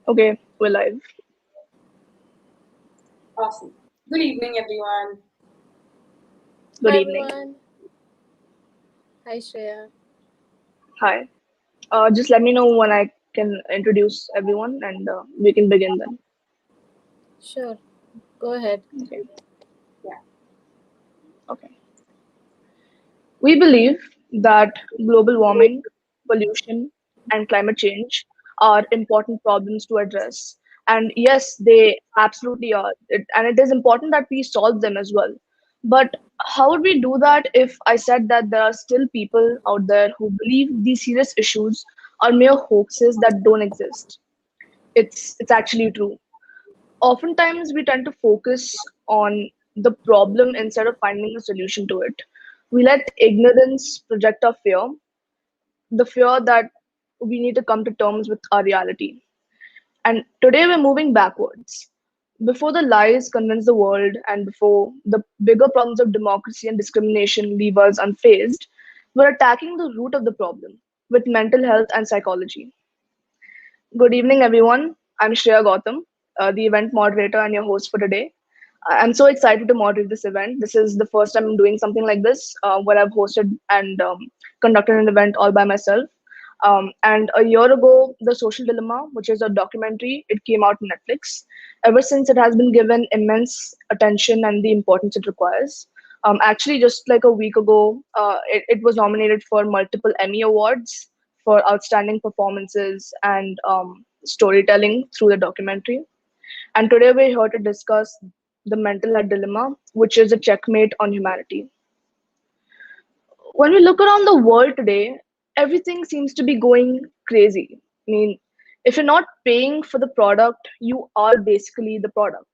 Okay, we're live. Awesome. Good evening, everyone. Good Hi evening. everyone. Hi Shreya. Hi. Just let me know when I can introduce everyone and we can begin then. Sure, go ahead. Okay. Yeah. Okay. We believe that global warming, pollution, and climate change are important problems to address. And yes, they absolutely are. And it is important that we solve them as well. But how would we do that if I said that there are still people out there who believe these serious issues are mere hoaxes that don't exist? It's actually true. Oftentimes we tend to focus on the problem instead of finding a solution to it. We let ignorance project our fear, the fear that we need to come to terms with our reality. And today we're moving backwards. Before the lies convince the world and before the bigger problems of democracy and discrimination leave us unfazed, we're attacking the root of the problem with mental health and psychology. Good evening, everyone. I'm Shreya Gautam, the event moderator and your host for today. I'm so excited to moderate this event. This is the first time I'm doing something like this, where I've hosted and conducted an event all by myself. And a year ago, The Social Dilemma, which is a documentary, it came out on Netflix. Ever since, it has been given immense attention and the importance it requires. Actually, just like a week ago, it was nominated for multiple Emmy Awards for outstanding performances and storytelling through the documentary. And today we're here to discuss the mental health dilemma, which is a checkmate on humanity. When we look around the world today, everything seems to be going crazy. I mean, if you're not paying for the product, you are basically the product.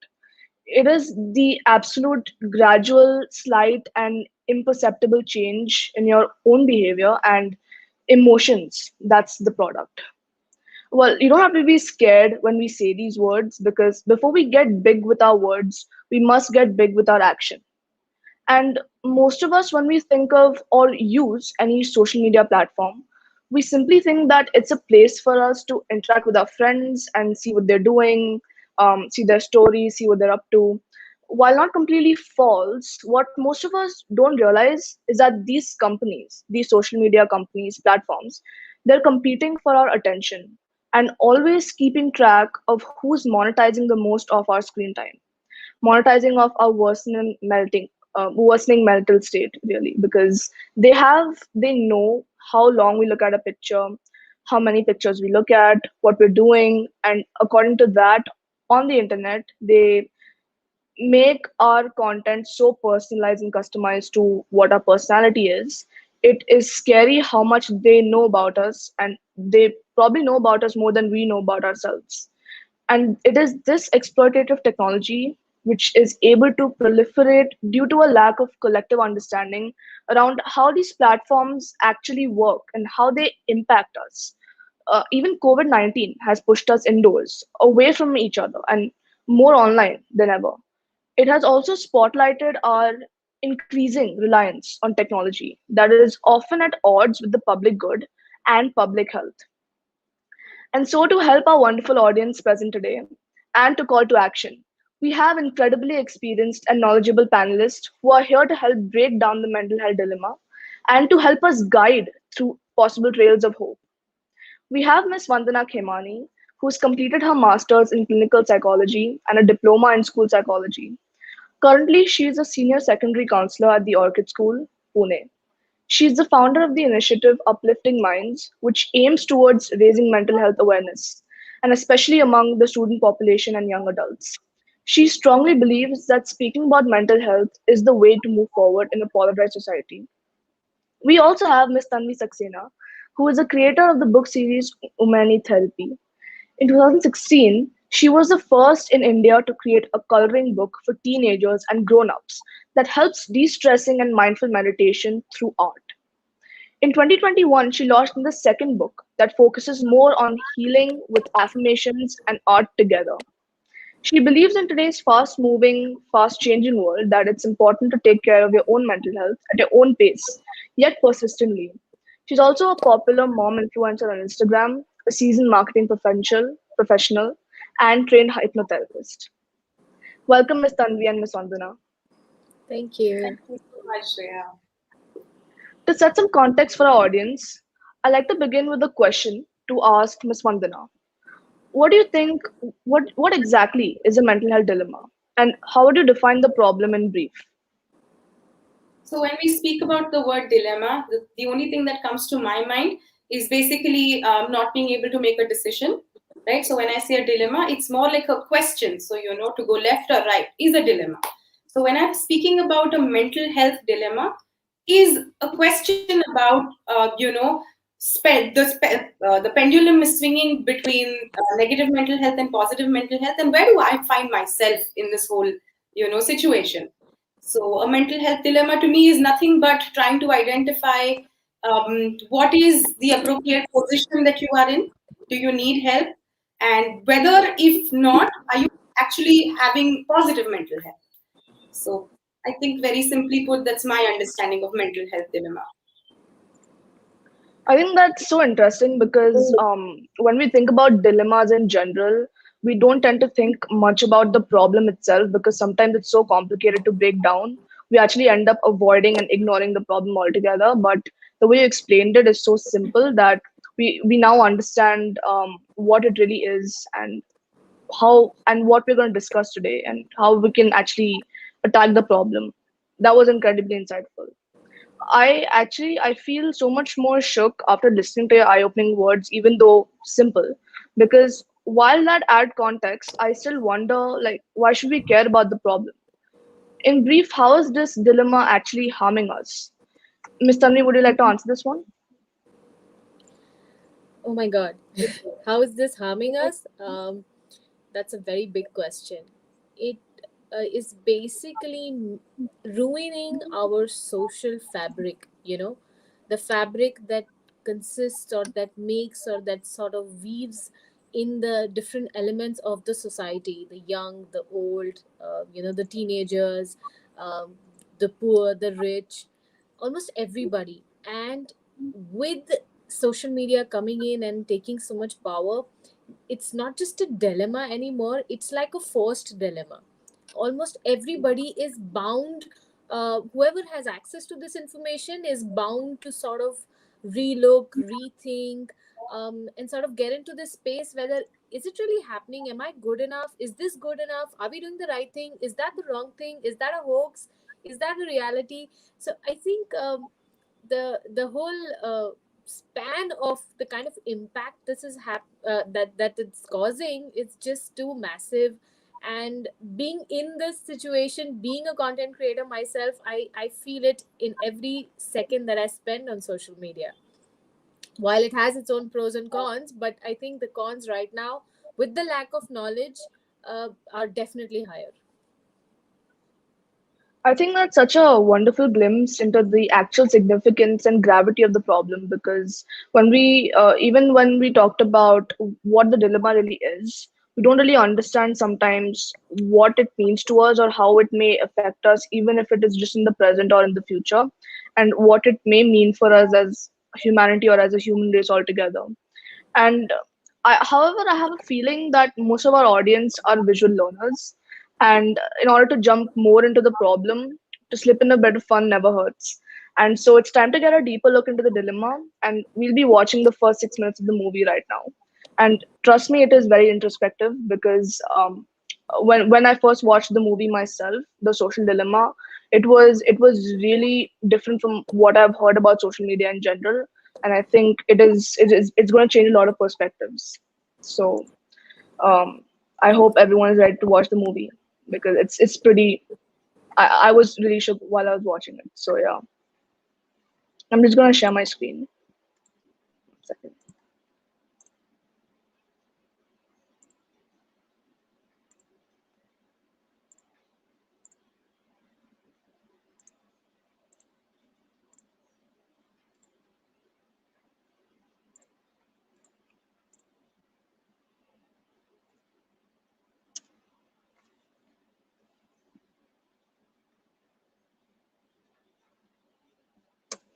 It is the absolute gradual, slight, and imperceptible change in your own behavior and emotions that's the product. Well, you don't have to be scared when we say these words because before we get big with our words, we must get big with our action. And most of us, when we think of or use any social media platform, we simply think that it's a place for us to interact with our friends and see what they're doing, see their stories, see what they're up to. While not completely false, what most of us don't realize is that these companies, these social media companies, platforms, they're competing for our attention and always keeping track of who's monetizing the most of our screen time, monetizing of our worsening mental state, really, because they know how long we look at a picture, how many pictures we look at, what we're doing, and according to that, on the internet, they make our content so personalized and customized to what our personality is. It is scary how much they know about us, and they probably know about us more than we know about ourselves. And it is this exploitative technology which is able to proliferate due to a lack of collective understanding around how these platforms actually work and how they impact us. Even COVID 19 has pushed us indoors, away from each other, and more online than ever. It has also spotlighted our increasing reliance on technology that is often at odds with the public good and public health. And so, to help our wonderful audience present today and to call to action, we have incredibly experienced and knowledgeable panelists who are here to help break down the mental health dilemma and to help us guide through possible trails of hope. We have Ms. Vandana Khemani, who's completed her master's in clinical psychology and a diploma in school psychology. Currently, she is a senior secondary counselor at the Orchid School, Pune. She is the founder of the initiative Uplifting Minds, which aims towards raising mental health awareness, and especially among the student population and young adults. She strongly believes that speaking about mental health is the way to move forward in a polarized society. We also have Ms. Tanvi Saxena, who is a creator of the book series Umani Therapy. In 2016, she was the first in India to create a coloring book for teenagers and grown ups that helps de stressing and mindful meditation through art. In 2021, she launched the second book that focuses more on healing with affirmations and art together. She believes in today's fast moving, fast changing world that it's important to take care of your own mental health at your own pace, yet persistently. She's also a popular mom influencer on Instagram, a seasoned marketing professional, and trained hypnotherapist. Welcome, Ms. Tanvi and Ms. Vandana. Thank you. Thank you so much, Shreya. To set some context for our audience, I'd like to begin with a question to ask Ms. Vandana. What do you think, what exactly is a mental health dilemma? And how would you define the problem in brief? So when we speak about the word dilemma, the only thing that comes to my mind is basically not being able to make a decision, right? So when I say a dilemma, it's more like a question. So to go left or right is a dilemma. So when I'm speaking about a mental health dilemma, is a question about the pendulum is swinging between negative mental health and positive mental health, and where do I find myself in this whole situation? So, a mental health dilemma to me is nothing but trying to identify what is the appropriate position that you are in. Do you need help? And whether, if not, are you actually having positive mental health? So, I think very simply put, that's my understanding of mental health dilemma. I think that's so interesting because when we think about dilemmas in general, we don't tend to think much about the problem itself because sometimes it's so complicated to break down. We actually end up avoiding and ignoring the problem altogether. But the way you explained it is so simple that we now understand what it really is and how and what we're going to discuss today and how we can actually attack the problem. That was incredibly insightful. I feel so much more shook after listening to your eye-opening words, even though simple. Because while that add context, I still wonder like why should we care about the problem? In brief, how is this dilemma actually harming us? Ms. Tanvi, would you like to answer this one? Oh my God. How is this harming us? That's a very big question. It is basically ruining our social fabric, the fabric that consists or that makes or that sort of weaves in the different elements of the society, the young, the old, the teenagers, um, the poor, the rich, almost everybody. And with social media coming in and taking so much power, it's not just a dilemma anymore, it's like a forced dilemma. Almost everybody is bound, whoever has access to this information is bound to sort of relook, rethink, and sort of get into this space whether is it really happening, am I good enough, is this good enough, are we doing the right thing, is that the wrong thing, is that a hoax, is that a reality? So I think the whole span of the kind of impact this is that it's causing is just too massive. And being in this situation, being a content creator myself, I feel it in every second that I spend on social media. While it has its own pros and cons, but I think the cons right now, with the lack of knowledge, are definitely higher. I think that's such a wonderful glimpse into the actual significance and gravity of the problem because even when we talked about what the dilemma really is, we don't really understand sometimes what it means to us or how it may affect us, even if it is just in the present or in the future, and what it may mean for us as humanity or as a human race altogether. And however, I have a feeling that most of our audience are visual learners. And in order to jump more into the problem, to slip in a bit of fun never hurts. And so it's time to get a deeper look into the dilemma. And we'll be watching the first 6 minutes of the movie right now. And trust me, it is very introspective because when I first watched the movie myself, The Social Dilemma, it was really different from what I've heard about social media in general, and I think it's going to change a lot of perspectives. So um, I hope everyone is ready to watch the movie because it's pretty. I was really shook while I was watching it. So yeah, I'm just going to share my screen. Second.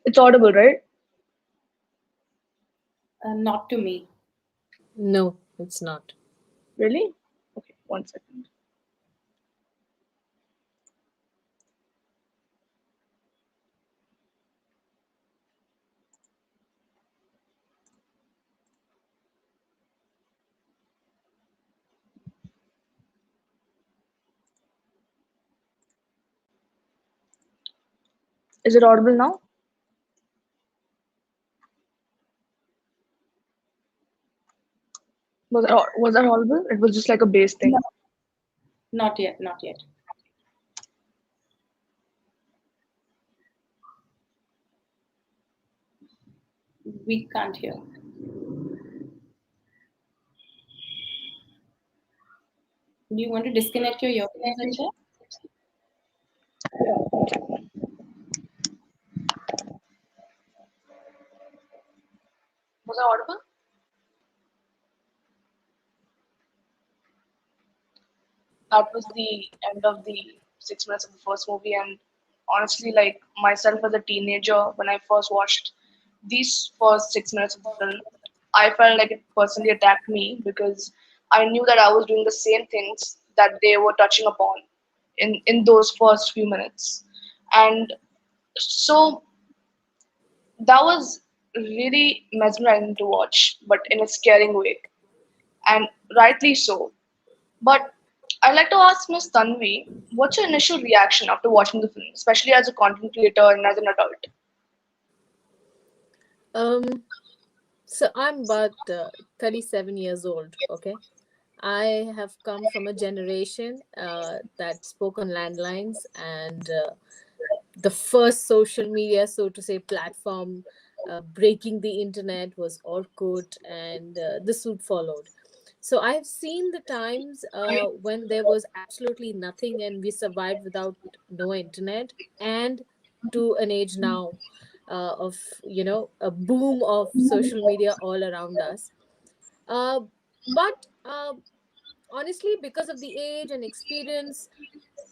It's audible, right? Not to me. No, it's not. Really? One second. Is it audible now? Was that audible? It was just like a bass No, thing. not yet, not yet. We can't hear. Do you want to disconnect your earphones and share? Was I audible? That was the end of the 6 minutes of the first movie, and honestly, like myself as a teenager, when I first watched these first 6 minutes of the film, I felt like it personally attacked me because I knew that I was doing the same things that they were touching upon in those first few minutes. And so that was really mesmerizing to watch, but in a scaring way, and rightly so. But I'd like to ask Miss Tanvi, what's your initial reaction after watching the film, especially as a content creator and as an adult? Um, so I'm about 37 years old, okay? I have come from a generation that spoke on landlines, and the first social media, so to say, platform breaking the internet was Orkut, and the suit followed. So I've seen the times when there was absolutely nothing and we survived without no internet, and to an age now of, a boom of social media all around us. Uh, but honestly, because of the age and experience,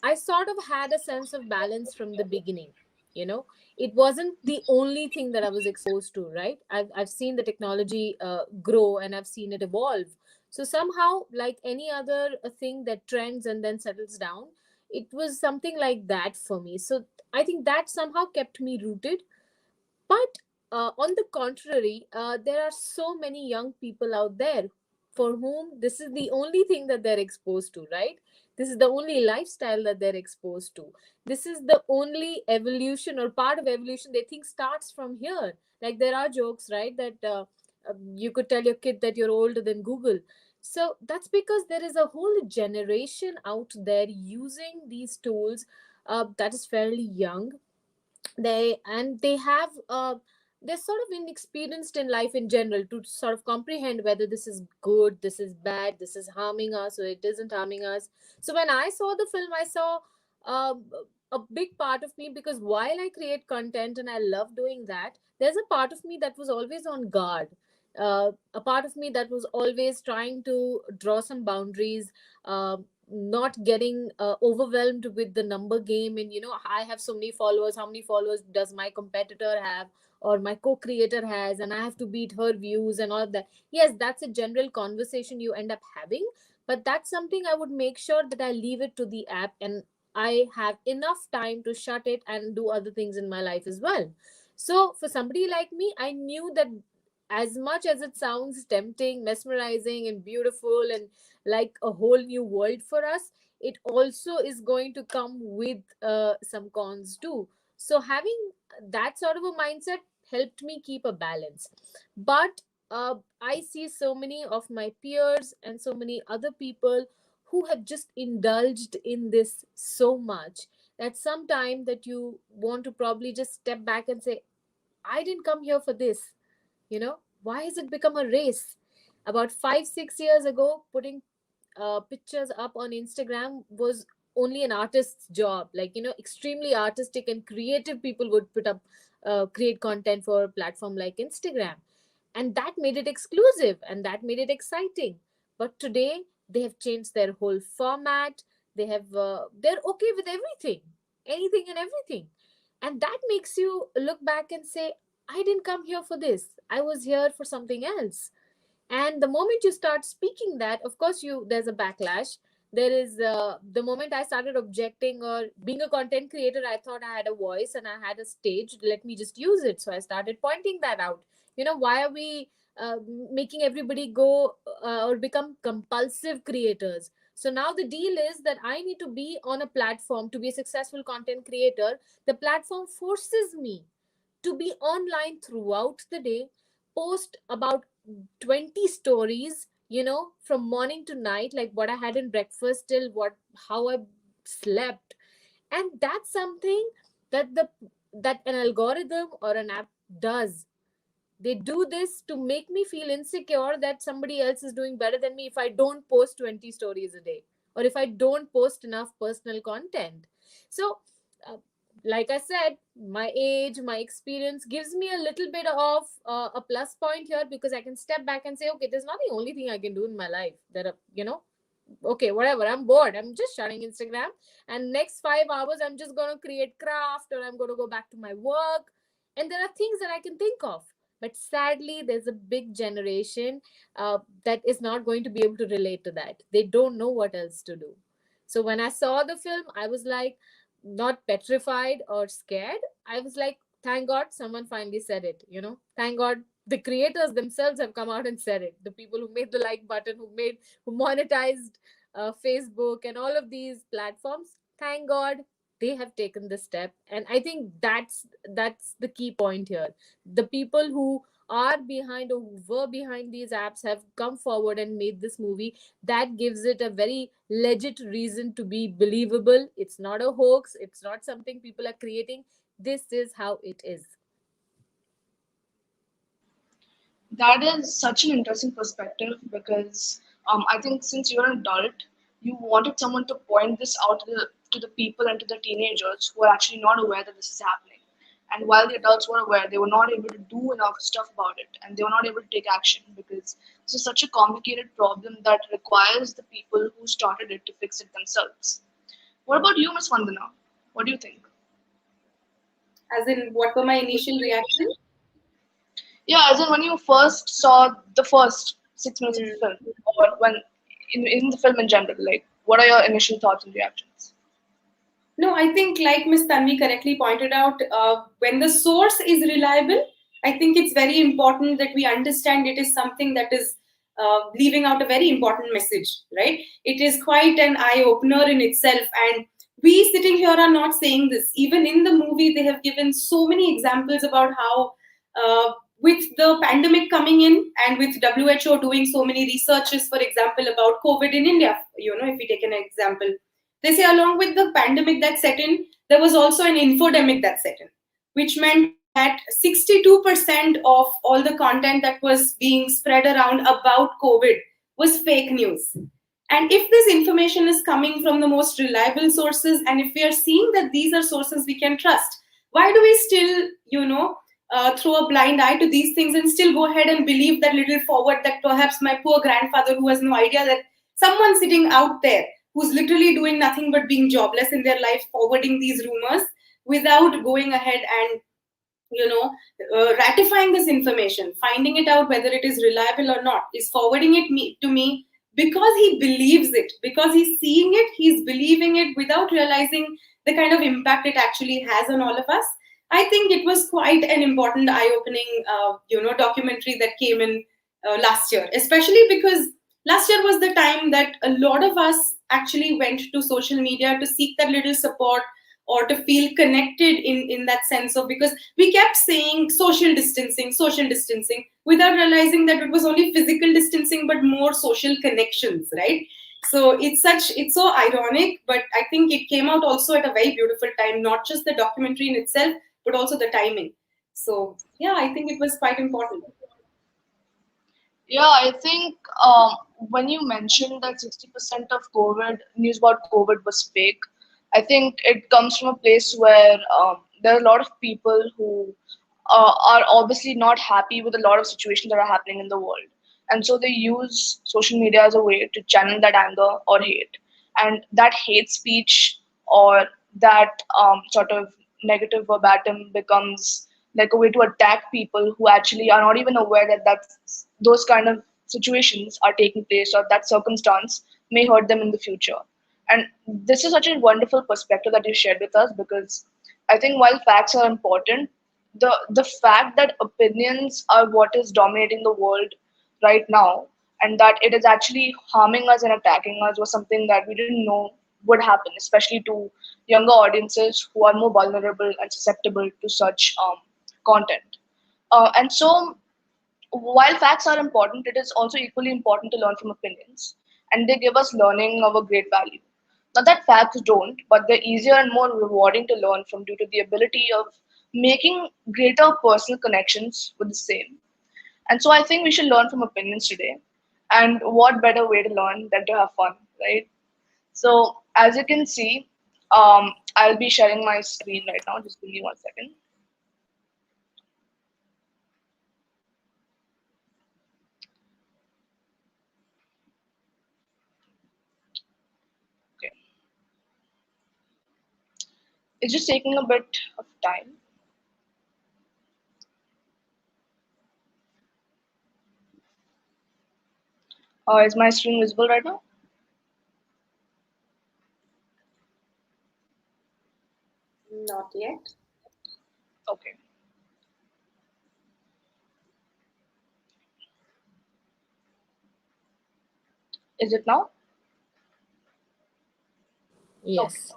I sort of had a sense of balance from the beginning. You know, it wasn't the only thing that I was exposed to, right? I've seen the technology grow and I've seen it evolve. So somehow, like any other thing that trends and then settles down, it was something like that for me. So I think that somehow kept me rooted. But on the contrary, there are so many young people out there for whom this is the only thing that they're exposed to, right? This is the only lifestyle that they're exposed to. This is the only evolution or part of evolution they think starts from here. Like there are jokes, right? That you could tell your kid that you're older than Google. So that's because there is a whole generation out there using these tools that is fairly young. They have they're sort of inexperienced in life in general to sort of comprehend whether this is good, this is bad, this is harming us or it isn't harming us. So when I saw the film, I saw uh, a big part of me, because while I create content and I love doing that, there's a part of me that was always on guard. A part of me that was always trying to draw some boundaries, not getting overwhelmed with the number game, and I have so many followers, how many followers does my competitor have or my co-creator has, and I have to beat her views and all of that. Yes, that's a general conversation you end up having, but that's something I would make sure that I leave it to the app, and I have enough time to shut it and do other things in my life as well. So for somebody like me, I knew that as much as it sounds tempting, mesmerizing, and beautiful, and like a whole new world for us, it also is going to come with some cons too. So having that sort of a mindset helped me keep a balance. But I see so many of my peers and so many other people who have just indulged in this so much that sometime that you want to probably just step back and say, I didn't come here for this. Why has it become a race? About 5 6 years ago, putting pictures up on Instagram was only an artist's job. Like, extremely artistic and creative people would put up, create content for a platform like Instagram. And that made it exclusive and that made it exciting. But today, they have changed their whole format. They're okay with everything, anything and everything. And that makes you look back and say, I didn't come here for this. I was here for something else. And the moment you start speaking that, of course, you there's a backlash. There is the moment I started objecting or being a content creator, I thought I had a voice and I had a stage. Let me just use it. So I started pointing that out. Why are we making everybody go or become compulsive creators? So now the deal is that I need to be on a platform to be a successful content creator. The platform forces me to be online throughout the day, post about 20 stories, from morning to night, like what I had in breakfast till how I slept. And that's something that an algorithm or an app does. They do this to make me feel insecure that somebody else is doing better than me if I don't post 20 stories a day, or if I don't post enough personal content. So, uh, like I said, my age, my experience gives me a little bit of a plus point here, because I can step back and say, okay, this is not the only thing I can do in my life. There are, okay, whatever, I'm bored, I'm just shutting Instagram, and next 5 hours I'm just going to create craft, or I'm going to go back to my work. And there are things that I can think of. But sadly, there's a big generation that is not going to be able to relate to that. They don't know what else to do. So when I saw the film, I was like, not petrified or scared. I was like, thank God someone finally said it. Thank God the creators themselves have come out and said it. The people who made the like button, who monetized Facebook and all of these platforms, thank God they have taken this step. And I think that's the key point here. The people who are behind or who were behind these apps have come forward and made this movie. That gives it a very legit reason to be believable. It's not a hoax, it's not something people are creating. This is how it is. That is such an interesting perspective because I think since you're an adult, you wanted someone to point this out to the people and to the teenagers who are actually not aware that this is happening. And while the adults were aware, they were not able to do enough stuff about it, and they were not able to take action because this is such a complicated problem that requires the people who started it to fix it themselves. What about you, Miss Vandana? What do you think? As in, what were my initial reaction? Yeah, as in when you first saw the first 6 minutes of the Hmm. film, or when in the film in general, like what are your initial thoughts and reactions? No, I think, like Miss Tanvi correctly pointed out, when the source is reliable, I think it's very important that we understand it is something that is leaving out a very important message, right? It is quite an eye opener in itself. And we sitting here are not saying this. Even in the movie, they have given so many examples about how, with the pandemic coming in and with WHO doing so many researches, for example, about COVID in India, if we take an example, they say along with the pandemic that set in, there was also an infodemic that set in, which meant that 62% of all the content that was being spread around about COVID was fake news. And if this information is coming from the most reliable sources, and if we are seeing that these are sources we can trust, why do we still, throw a blind eye to these things and still go ahead and believe that little forward that perhaps my poor grandfather, who has no idea that someone sitting out there who's literally doing nothing but being jobless in their life, forwarding these rumors without going ahead and ratifying this information, finding it out whether it is reliable or not, is forwarding to me because he believes it, because he's seeing it, he's believing it without realizing the kind of impact it actually has on all of us. I think it was quite an important eye-opening, documentary that came in last year, especially because last year was the time that a lot of us actually went to social media to seek that little support or to feel connected in that sense of, because we kept saying social distancing without realizing that it was only physical distancing but more social connections, right? So it's so ironic, but I think it came out also at a very beautiful time, not just the documentary in itself but also the timing. So yeah, I think it was quite important. Yeah, I think when you mentioned that 60% of COVID news about COVID was fake, I think it comes from a place where there are a lot of people who are obviously not happy with a lot of situations that are happening in the world. And so they use social media as a way to channel that anger or hate. And that hate speech or that sort of negative verbatim becomes like a way to attack people who actually are not even aware that those kind of situations are taking place or that circumstance may hurt them in the future. And this is such a wonderful perspective that you shared with us, because I think while facts are important, the fact that opinions are what is dominating the world right now, and that it is actually harming us and attacking us, was something that we didn't know would happen, especially to younger audiences who are more vulnerable and susceptible to such content. And so, while facts are important, it is also equally important to learn from opinions, and they give us learning of a great value. Not that facts don't, but they're easier and more rewarding to learn from due to the ability of making greater personal connections with the same. And so I think we should learn from opinions today. And what better way to learn than to have fun, right? So as you can see, I'll be sharing my screen right now. Just give me 1 second. Okay, it's just taking a bit of time. Is my screen visible right now? Not yet. Okay, is it now? Okay. Yes.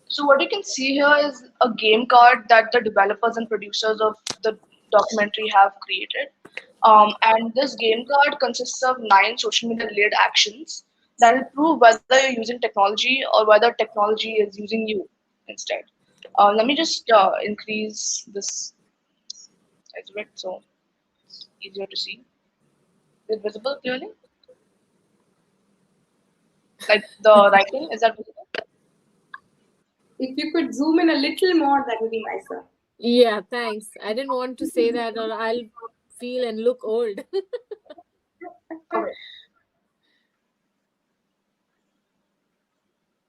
So what you can see here is a game card that the developers and producers of the documentary have created. And this game card consists of 9 social media related actions that will prove whether you're using technology or whether technology is using you instead. Let me just increase this size of it so it's easier to see. Is it visible clearly? Like the writing, is that visible? If you could zoom in a little more, that would be nicer. Yeah, thanks. I didn't want to say that or I'll feel and look old. Okay.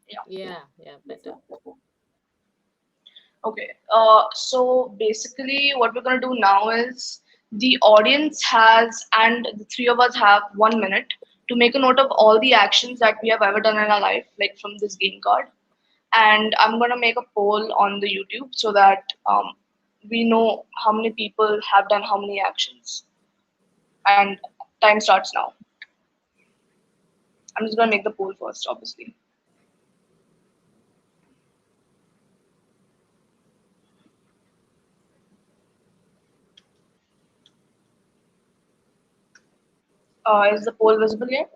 Yeah. Yeah, yeah, better. Okay, so basically, what we're going to do now is the audience has, and the three of us have 1 minute to make a note of all the actions that we have ever done in our life, like from this game card. And I'm going to make a poll on the YouTube so that we know how many people have done how many actions. And time starts now. I'm just going to make the poll first, obviously. Is the poll visible yet?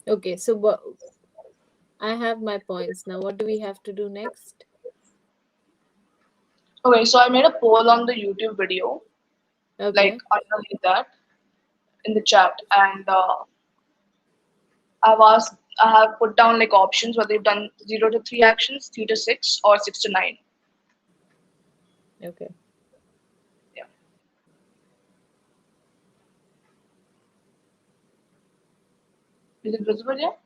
Okay, so I have my points. Now, what do we have to do next? Okay, so I made a poll on the YouTube video, like Okay. underneath that in the chat, and I've asked, I have put down like options whether you've done 0 to 3 actions, 3 to 6, or 6 to 9. Okay. Yeah. Is it visible yet?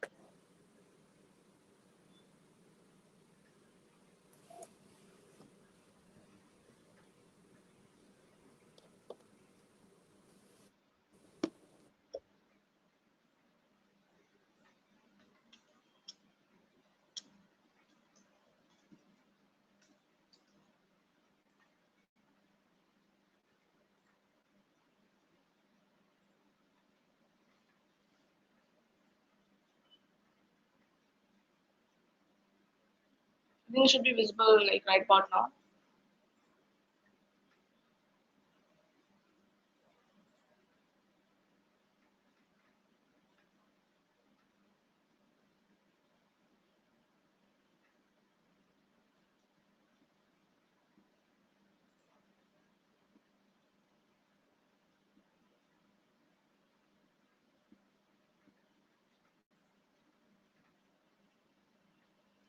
I think it should be visible like right about now.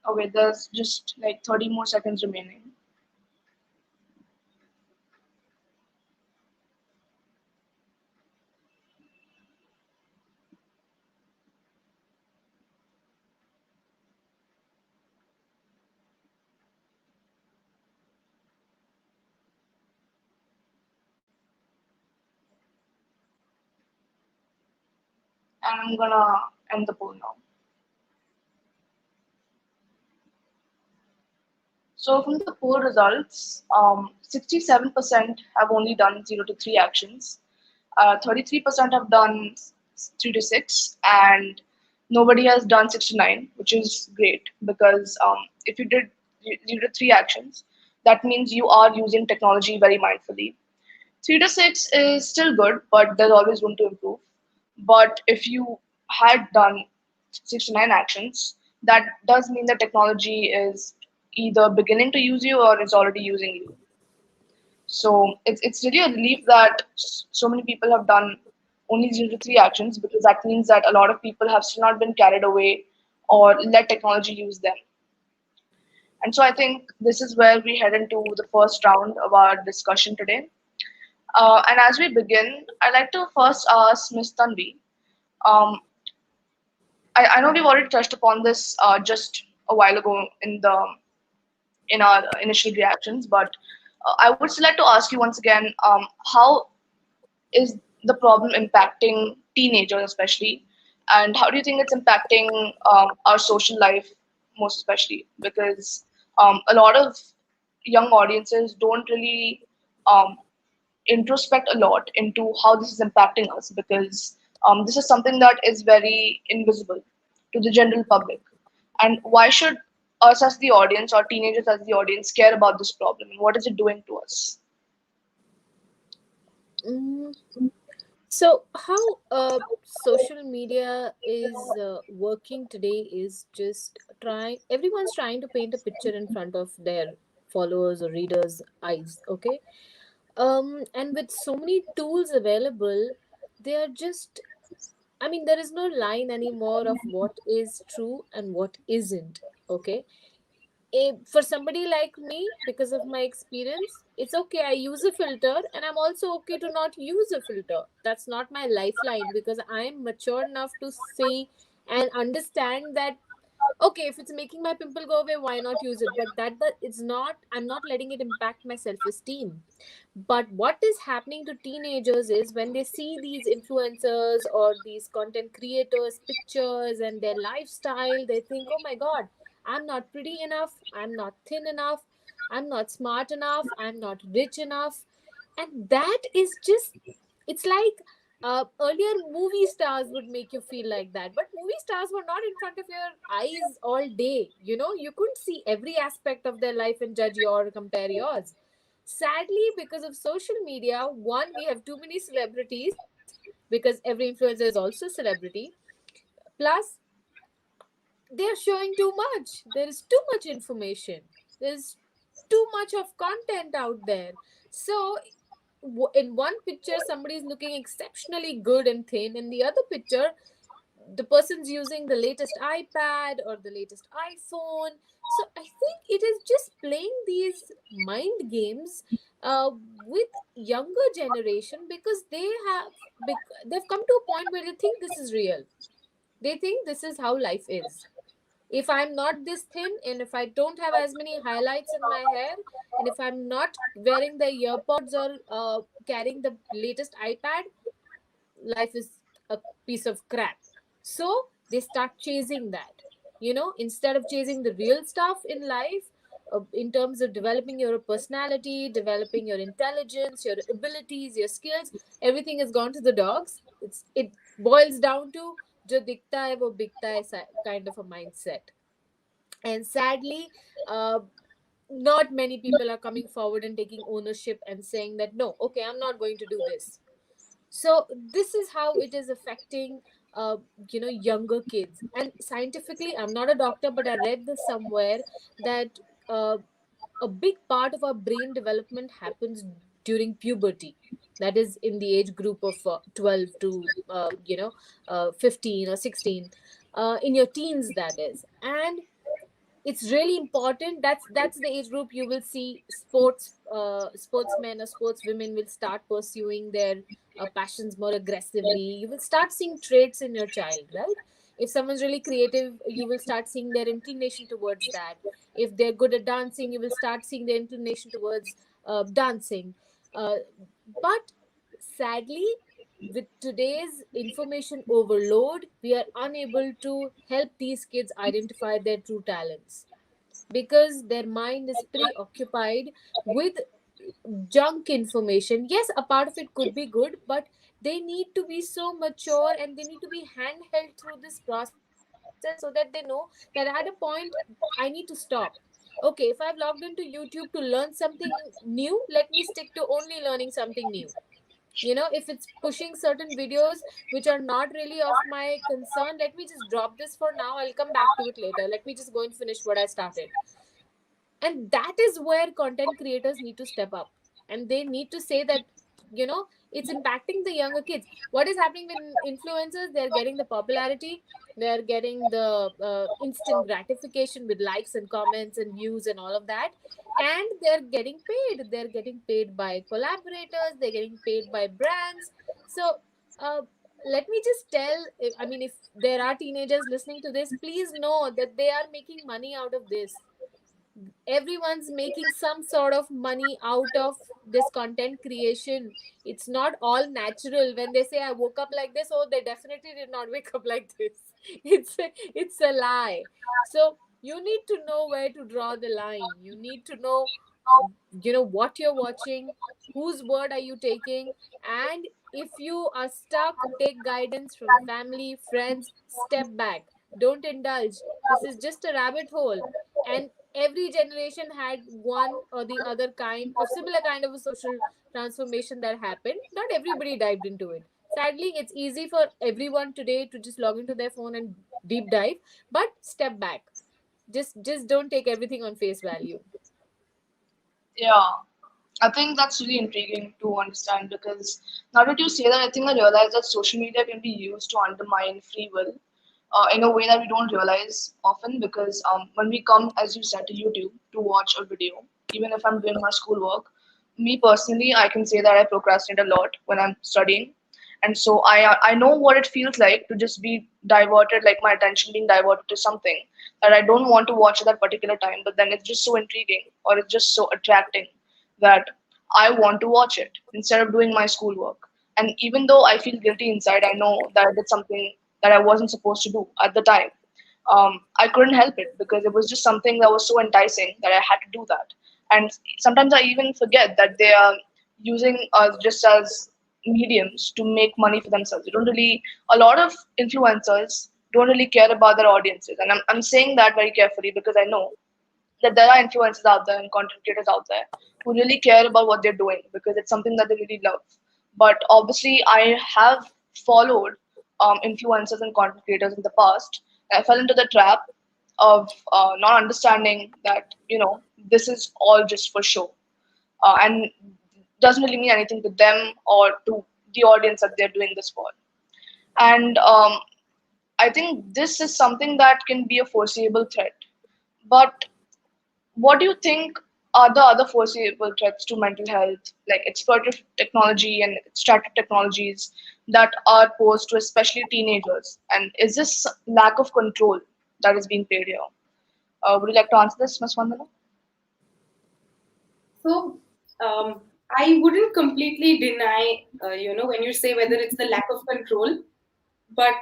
Okay, there's just like 30 more seconds remaining. And I'm gonna end the poll now. So from the poll results, 67% have only done 0 to 3 actions, 33% have done 3 to 6, and nobody has done 6 to 9, which is great because if you did 0 to 3 actions, that means you are using technology very mindfully. 3 to 6 is still good, but there's always room to improve. But if you had done 6 to 9 actions, that does mean that technology is either beginning to use you or is already using you. So it's really a relief that so many people have done only 0 to 3 actions, because that means that a lot of people have still not been carried away or let technology use them. And so I think this is where we head into the first round of our discussion today. And as we begin, I'd like to first ask Ms. Tanvi. Um, I know we've already touched upon this just a while ago in our initial reactions, but I would still like to ask you once again, how is the problem impacting teenagers especially, and how do you think it's impacting our social life most especially? Because a lot of young audiences don't really um, introspect a lot into how this is impacting us, because this is something that is very invisible to the general public. And why should us as the audience, or teenagers as the audience, care about this problem, and what is it doing to us? Mm, so, how social media is working today is just everyone's trying to paint a picture in front of their followers or readers' eyes, okay? And with so many tools available, they are just, I mean, there is no line anymore of what is true and what isn't, okay? For somebody like me, because of my experience, it's okay, I use a filter, and I'm also okay to not use a filter. That's not my lifeline, because I'm mature enough to see and understand that okay, if it's making my pimple go away, why not use it? But that it's not, I'm not letting it impact my self-esteem. But what is happening to teenagers is when they see these influencers or these content creators pictures and their lifestyle, they think, oh my god, I'm not pretty enough, I'm not thin enough, I'm not smart enough, I'm not rich enough. And that is just, it's like earlier movie stars would make you feel like that, but movie stars were not in front of your eyes all day. You know, you couldn't see every aspect of their life and judge your or compare yours. Sadly, because of social media, one, we have too many celebrities because every influencer is also a celebrity. Plus, they are showing too much. There is too much information. There's too much of content out there. So in one picture somebody is looking exceptionally good and thin, in the other picture the person's using the latest iPad or the latest iPhone. So I think it is just playing these mind games uh, with younger generation, because they've come to a point where they think this is real. They think this is how life is. If I'm not this thin, and if I don't have as many highlights in my hair, and if I'm not wearing the earpods or carrying the latest iPad, life is a piece of crap. So they start chasing that, you know, instead of chasing the real stuff in life, in terms of developing your personality, developing your intelligence, your abilities, your skills. Everything has gone to the dogs. It boils down to jo dikhta hai wo bikta hai kind of a mindset. And sadly, uh, not many people are coming forward and taking ownership and saying that no, okay, I'm not going to do this. So this is how it is affecting uh, younger kids. And scientifically, I'm not a doctor, but I read this somewhere that uh, a big part of our brain development happens during puberty. That is in the age group of 12 to 15 or 16, in your teens, that is. And it's really important. That's the age group you will see sportsmen or sportswomen will start pursuing their passions more aggressively. You will start seeing traits in your child, right? If someone's really creative, you will start seeing their inclination towards that. If they're good at dancing, you will start seeing their inclination towards dancing. uh, but sadly, with today's information overload, we are unable to help these kids identify their true talents because their mind is preoccupied with junk information. Yes, a part of it could be good, but they need to be so mature and they need to be handheld through this process so that they know that at a point I need to stop. Okay, if I've logged into YouTube to learn something new, let me stick to only learning something new. If it's pushing certain videos which are not really of my concern, let me just drop this for now. I'll come back to it later. Let me just go and finish what I started. And that is where content creators need to step up, and they need to say that it's impacting the younger kids. What is happening with influencers? They're getting the popularity, they're getting the instant gratification with likes and comments and views and all of that, and they're getting paid by collaborators, they're getting paid by brands. So uh, let me just tell, I mean, if there are teenagers listening to this, please know that they are making money out of this. Everyone's making some sort of money out of this content creation. It's not all natural. When they say I woke up like this, oh, they definitely did not wake up like this. It's a lie. So you need to know where to draw the line. You need to know what you're watching, whose word are you taking, and if you are stuck, take guidance from family, friends, step back. Don't indulge. This is just a rabbit hole. And every generation had one or the other kind of similar kind of a social transformation that happened. Not everybody dived into it. Sadly, it's easy for everyone today to just log into their phone and deep dive, but step back. Just don't take everything on face value. Yeah, I think that's really intriguing to understand because now that you say that, I think I realize that social media can be used to undermine free will in a way that we don't realize often. Because when we come, as you said, to YouTube to watch a video, even if I'm doing my schoolwork, me personally, I can say that I procrastinate a lot when I'm studying. And so I know what it feels like to just be diverted, like my attention being diverted to something that I don't want to watch at that particular time, but then it's just so intriguing or it's just so attracting that I want to watch it instead of doing my schoolwork. And even though I feel guilty inside, I know that I did something that I wasn't supposed to do at the time. I couldn't help it because it was just something that was so enticing that I had to do that. And sometimes I even forget that they are using us just as mediums to make money for themselves. They don't really, a lot of influencers don't really care about their audiences. And I'm saying that very carefully because I know that there are influencers out there and content creators out there who really care about what they're doing because it's something that they really love. But obviously, I have followed influencers and content creators in the past. I fell into the trap of not understanding that this is all just for show and doesn't really mean anything to them or to the audience that they're doing this for. And I think this is something that can be a foreseeable threat. But what do you think are the other foreseeable threats to mental health, like exploitative technology and extractive technologies that are posed to especially teenagers? And is this lack of control that is being played here? Would you like to answer this, Ms. Vandana? So I wouldn't completely deny, when you say whether it's the lack of control, but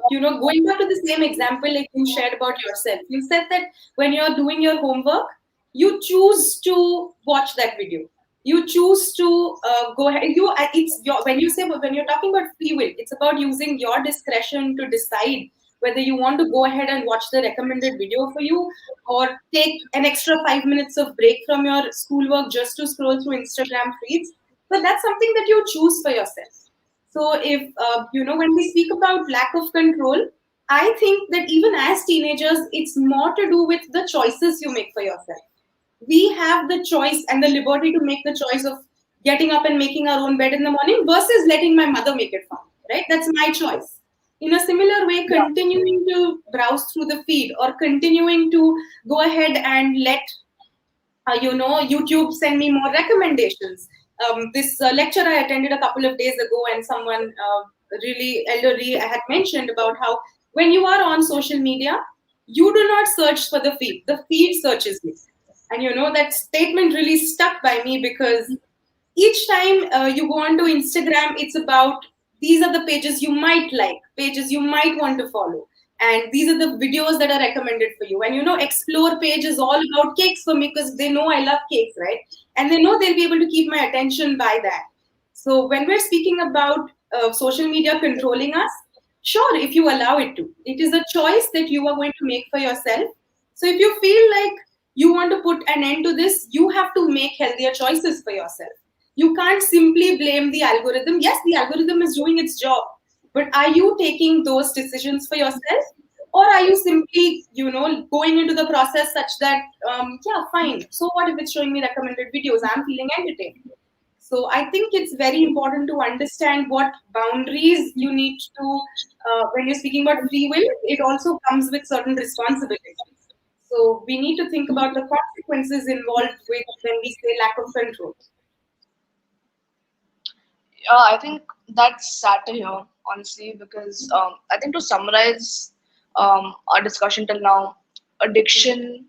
going back to the same example like you shared about yourself, you said that when you're doing your homework, you choose to watch that video. You choose to go ahead. It's your when you say when you're talking about free will, it's about using your discretion to decide whether you want to go ahead and watch the recommended video for you, or take an extra 5 minutes of break from your schoolwork just to scroll through Instagram feeds. But that's something that you choose for yourself. So if when we speak about lack of control, I think that even as teenagers, it's more to do with the choices you make for yourself. We have the choice and the liberty to make the choice of getting up and making our own bed in the morning versus letting my mother make it for me. Right? That's my choice. In a similar way, Yeah. continuing to browse through the feed or continuing to go ahead and let YouTube send me more recommendations. This lecture I attended a couple of days ago, and someone really elderly had mentioned about how when you are on social media, you do not search for the feed searches you. And that statement really stuck by me because each time you go onto Instagram, it's about these are the pages you might like, pages you might want to follow, and these are the videos that are recommended for you. And explore page is all about cakes for me, because they know I love cakes, right? And they know they'll be able to keep my attention by that. So when we're speaking about social media controlling us, sure, if you allow it to, it is a choice that you are going to make for yourself. So if you feel like you want to put an end to this, you have to make healthier choices for yourself. You can't simply blame the algorithm. Yes, the algorithm is doing its job, but are you taking those decisions for yourself? Or are you simply, going into the process such that, yeah, fine. So what if it's showing me recommended videos? I'm feeling entertained. So I think it's very important to understand what boundaries you need to, when you're speaking about free will, it also comes with certain responsibilities. So we need to think about the consequences involved with when we say lack of control. Yeah, I think that's sad to hear, honestly, because I think to summarize our discussion till now, addiction,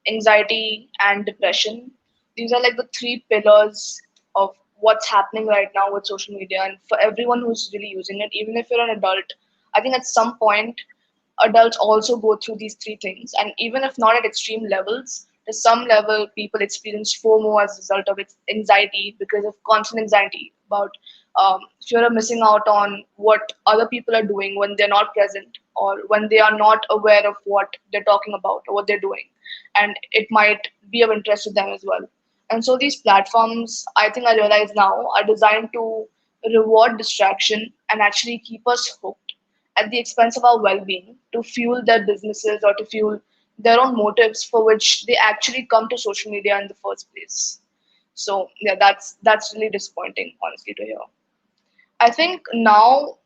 anxiety, and depression, these are like the three pillars of what's happening right now with social media. And for everyone who's really using it, even if you're an adult, I think at some point adults also go through these three things. And even if not at extreme levels, to some level, people experience FOMO as a result of its anxiety because of constant anxiety about fear of missing out on what other people are doing when they're not present or when they are not aware of what they're talking about or what they're doing. And it might be of interest to them as well. And so these platforms, I think I realize now, are designed to reward distraction and actually keep us hooked at the expense of our well-being to fuel their businesses or to fuel their own motives for which they actually come to social media in the first place. So yeah, that's really disappointing, honestly, to hear. I think now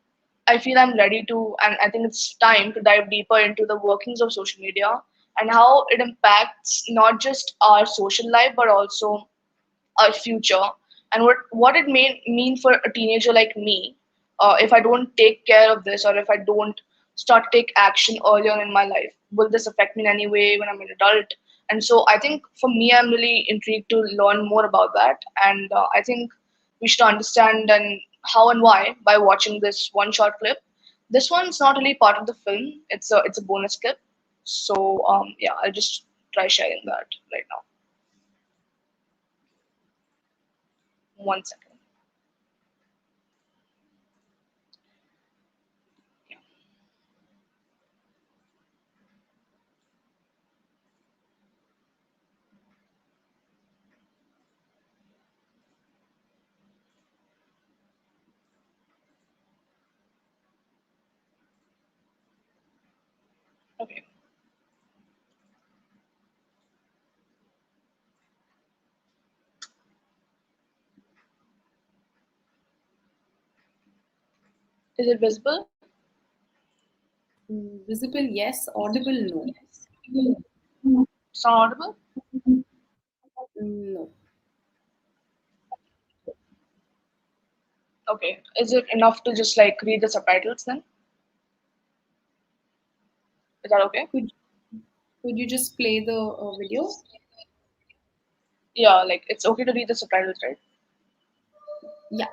I feel I'm ready to, and I think it's time to dive deeper into the workings of social media and how it impacts not just our social life but also our future, and what it may mean for a teenager like me if I don't take care of this or if I don't start to take action early on in my life. Will this affect me in any way when I'm an adult? And so I think for me, I'm really intrigued to learn more about that, and I think we should understand and how and why by watching this one short clip. This one's not really part of the film; it's a bonus clip. So yeah, I'll just try sharing that right now. 1 second. Okay. Is it visible? Visible, yes. Audible, no. It's not audible? No. Okay. Is it enough to just like read the subtitles then? Is that okay? Could could you just play the video? Yeah, like it's okay to read the subtitles, right? Yeah.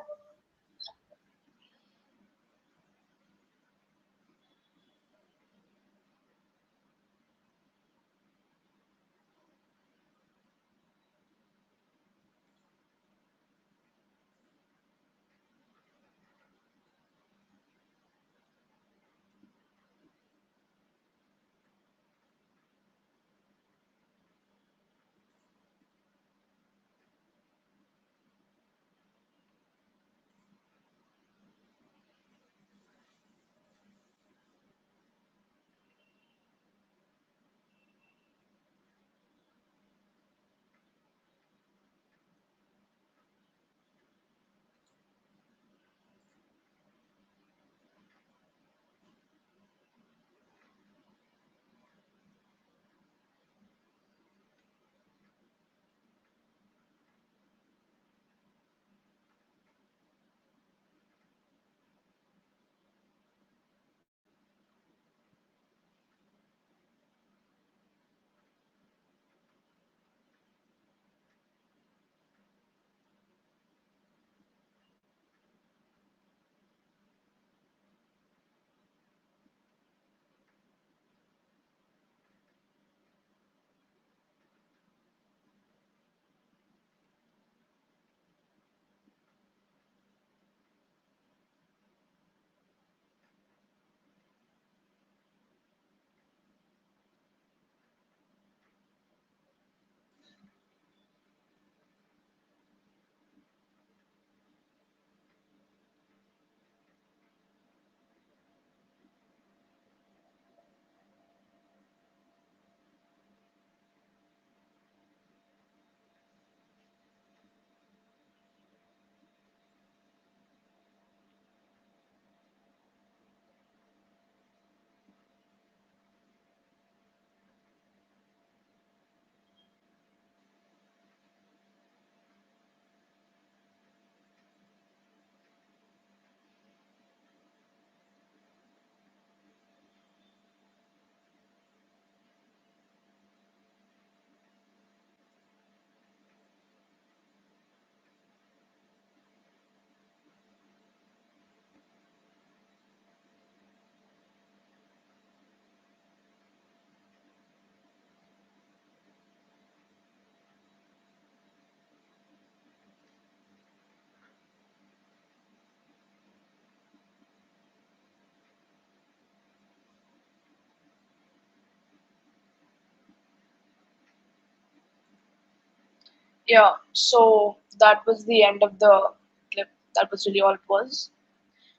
Yeah, so that was the end of the clip. That was really all it was.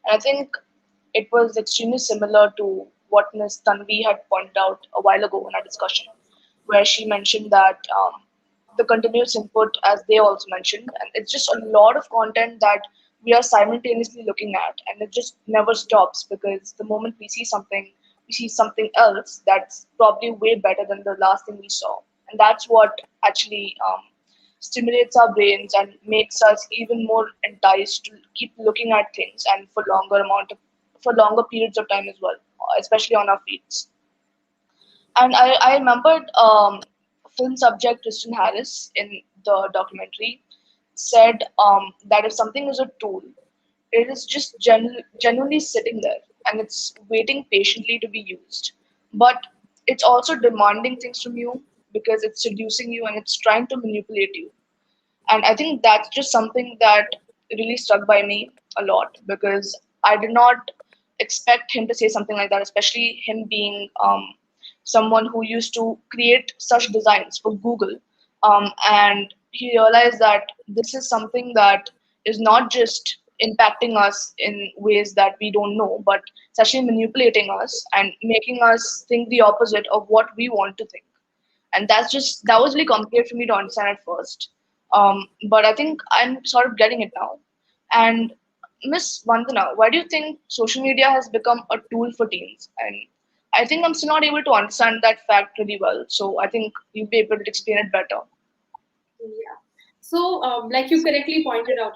And I think it was extremely similar to what Ms. Tanvi had pointed out a while ago in our discussion, where she mentioned that the continuous input, as they also mentioned, and it's just a lot of content that we are simultaneously looking at, and it just never stops because the moment we see something else that's probably way better than the last thing we saw, and that's what actually stimulates our brains and makes us even more enticed to keep looking at things and for longer periods of time as well, especially on our feeds. And I remembered film subject Kristen Harris in the documentary said that if something is a tool, it is just genuinely sitting there and it's waiting patiently to be used. But it's also demanding things from you because it's seducing you and it's trying to manipulate you. And I think that's just something that really stuck by me a lot because I did not expect him to say something like that, especially him being someone who used to create such designs for Google. And he realized that this is something that is not just impacting us in ways that we don't know, but it's actually manipulating us and making us think the opposite of what we want to think. And that was really complicated for me to understand at first. But I think I'm sort of getting it now. And Miss Vandana, why do you think social media has become a tool for teens? And I think I'm still not able to understand that fact really well. So I think you'll be able to explain it better. Yeah. So, like you correctly pointed out,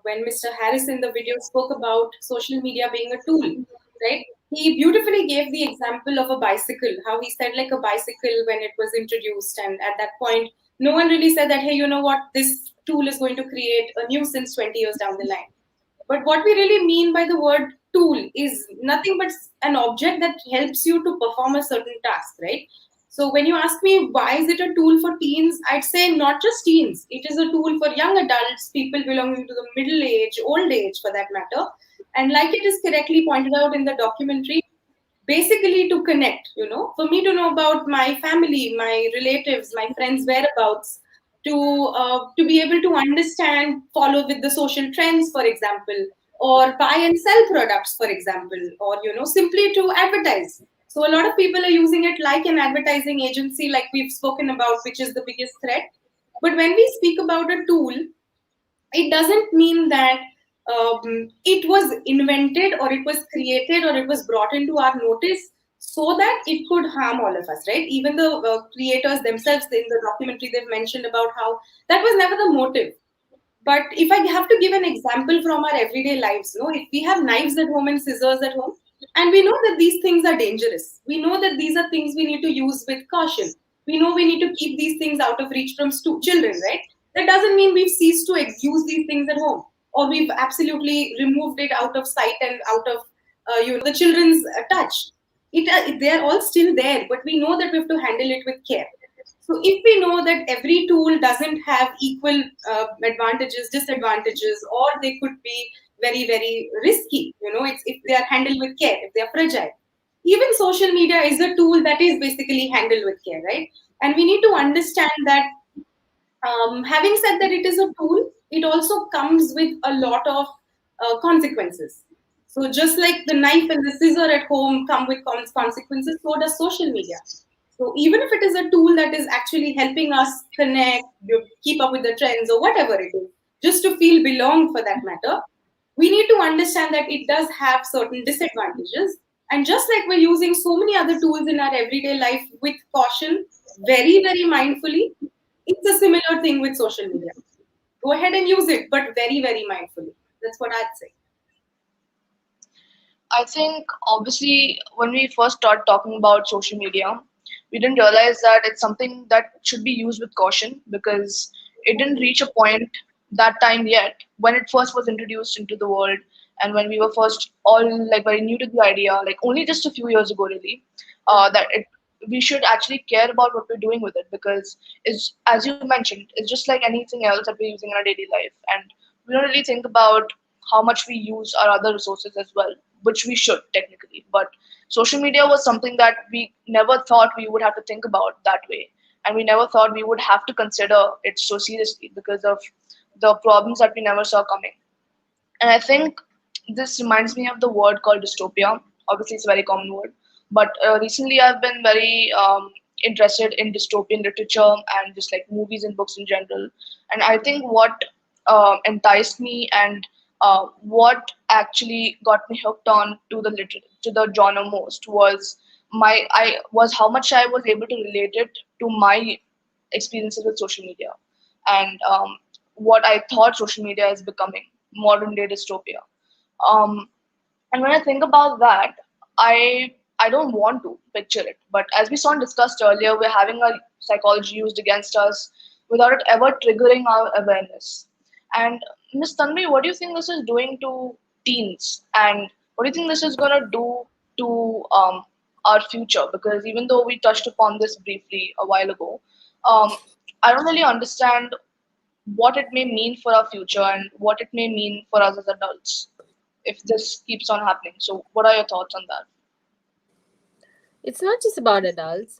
when Mr. Harris in the video spoke about social media being a tool, right? He beautifully gave the example of a bicycle, how he said like a bicycle when it was introduced. And at that point, no one really said that, hey, you know what, this tool is going to create a nuisance 20 years down the line. But what we really mean by the word tool is nothing but an object that helps you to perform a certain task, right? So when you ask me why is it a tool for teens, I'd say not just teens. It is a tool for young adults, people belonging to the middle age, old age for that matter. And like it is correctly pointed out in the documentary, basically to connect, for me to know about my family, my relatives, my friends' whereabouts, to be able to understand, follow with the social trends, for example, or buy and sell products, for example, or simply to advertise. So a lot of people are using it like an advertising agency, like we've spoken about, which is the biggest threat. But when we speak about a tool, it doesn't mean that it was invented or it was created or it was brought into our notice so that it could harm all of us, right? Even the creators themselves in the documentary, they've mentioned about how that was never the motive. But if I have to give an example from our everyday lives, if we have knives at home and scissors at home, and we know that these things are dangerous, we know that these are things we need to use with caution. We know we need to keep these things out of reach from children, right? That doesn't mean we've ceased to use these things at home, or we've absolutely removed it out of sight and out of the children's touch. They are all still there, but we know that we have to handle it with care. So if we know that every tool doesn't have equal advantages, disadvantages, or they could be very, very risky, it's if they are handled with care, if they are fragile. Even social media is a tool that is basically handled with care, right? And we need to understand that having said that it is a tool, it also comes with a lot of consequences. So just like the knife and the scissor at home come with consequences, so does social media. So even if it is a tool that is actually helping us connect, keep up with the trends or whatever it is, just to feel belong for that matter, we need to understand that it does have certain disadvantages. And just like we're using so many other tools in our everyday life with caution, very, very mindfully, it's a similar thing with social media. Go ahead and use it, but very, very mindfully. That's what I'd say. I think obviously when we first started talking about social media, we didn't realize that it's something that should be used with caution because it didn't reach a point that time yet when it first was introduced into the world and when we were first all like very new to the idea, like only just a few years ago really, that it we should actually care about what we're doing with it because it's as you mentioned, it's just like anything else that we're using in our daily life and we don't really think about how much we use our other resources as well, which we should technically. But social media was something that we never thought we would have to think about that way. and we never thought we would have to consider it so seriously because of the problems that we never saw coming. And I think this reminds me of the word called dystopia. Obviously, it's a very common word. But recently, I've been very interested in dystopian literature and just like movies and books in general. And I think what enticed me and what actually got me hooked on to the genre most was I was how much I was able to relate it to my experiences with social media and what I thought social media is becoming modern day dystopia. Um, and when I think about that, I don't want to picture it. But as we saw and discussed earlier, we're having our psychology used against us without it ever triggering our awareness. And Miss Tanvi, what do you think this is doing to teens? And what do you think this is gonna do to our future? Because even though we touched upon this briefly a while ago, um, I don't really understand what it may mean for our future and what it may mean for us as adults if this keeps on happening. So, what are your thoughts on that? It's not just about adults,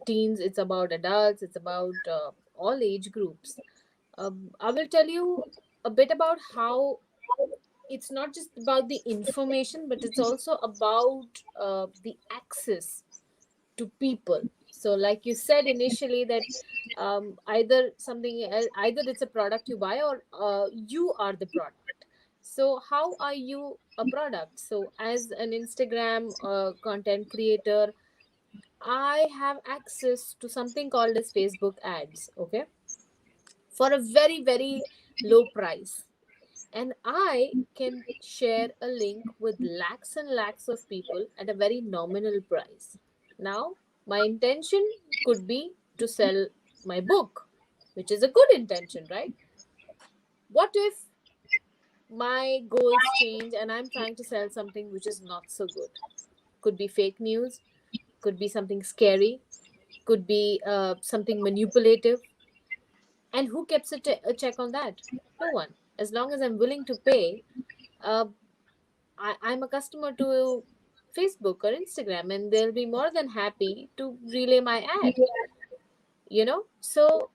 teens, it's about adults, it's about all age groups. I will tell you a bit about how it's not just about the information, but it's also about the access to people. So like you said initially that either it's a product you buy or you are the product. So how are you a product? So as an Instagram content creator, I have access to something called as Facebook ads, okay, for a very very low price, and I can share a link with lakhs and lakhs of people at a very nominal price. Now, my intention could be to sell my book, which is a good intention, right? What if my goals change and I'm trying to sell something which is not so good? Could be fake news, could be something scary, could be something manipulative. And who keeps a check on that? No one. As long as I'm willing to pay, uh, I'm a customer to Facebook or Instagram, and they'll be more than happy to relay my ad. So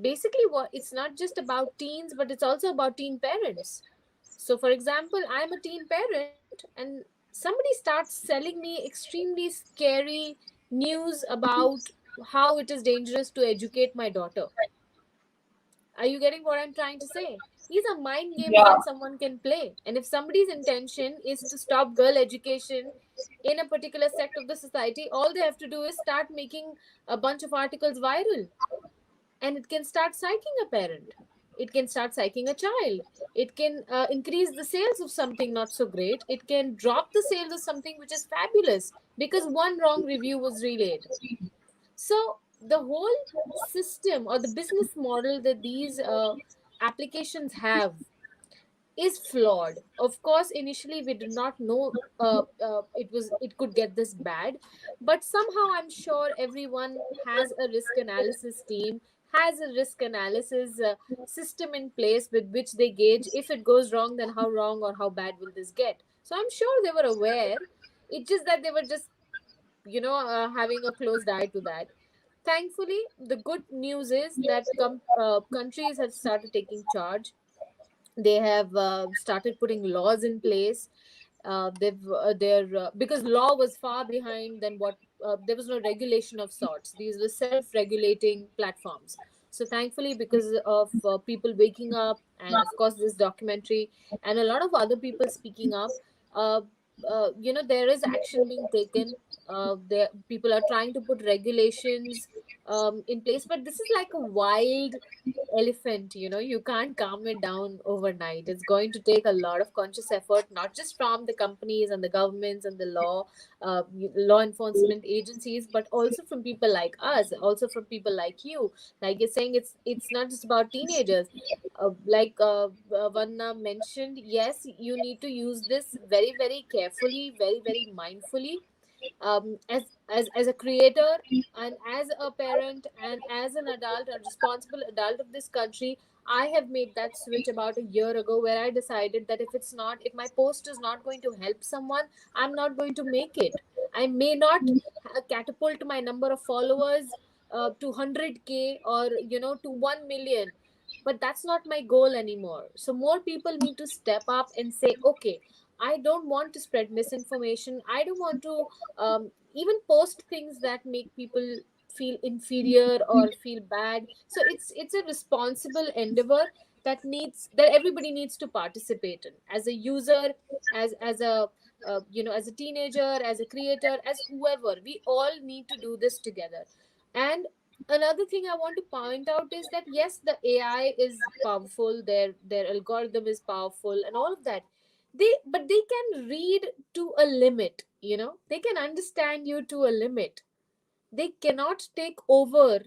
basically, what it's not just about teens, but it's also about teen parents. So, for example, I'm a teen parent, and somebody starts selling me extremely scary news about how it is dangerous to educate my daughter. Are you getting what I'm trying to say? These are mind games Yeah, that someone can play. And if somebody's intention is to stop girl education in a particular sect of the society, all they have to do is start making a bunch of articles viral. And it can start psyching a parent. It can start psyching a child. It can increase the sales of something not so great. It can drop the sales of something which is fabulous because one wrong review was relayed. So the whole system or the business model that these applications have is flawed. Of course, initially we did not know it could get this bad, but somehow I'm sure everyone has a risk analysis team, has a risk analysis system in place with which they gauge if it goes wrong, then how wrong or how bad will this get. So I'm sure they were aware. It's just that they were just having a closed eye to that. Thankfully, the good news is that countries have started taking charge. They have started putting laws in place. They're Because law was far behind than what there was no regulation of sorts. These were self-regulating platforms. So thankfully, because of people waking up, and of course this documentary and a lot of other people speaking up, uh, there is action being taken. There People are trying to put regulations in place, but this is like a wild elephant. You can't calm it down overnight. It's going to take a lot of conscious effort, not just from the companies and the governments and the law enforcement agencies, but also from people like us, also from people like you. Like you're saying, it's not just about teenagers. Vanna mentioned, yes, you need to use this very very carefully, very very mindfully, as a creator and as a parent and as an adult, a responsible adult of this country. I have made that switch about a year ago, where I decided that if my post is not going to help someone, I'm not going to make it. I may not catapult my number of followers to 100K, or to 1 million. But that's not my goal anymore. So more people need to step up and say, okay, I don't want to spread misinformation. I don't want to even post things that make people feel inferior or feel bad. So it's a responsible endeavor that everybody needs to participate in, as a user, as a as a teenager, as a creator, as whoever. We all need to do this together. And another thing I want to point out is that yes, the AI is powerful, their algorithm is powerful and all of that. They can read to a limit. They can understand you to a limit. They cannot take over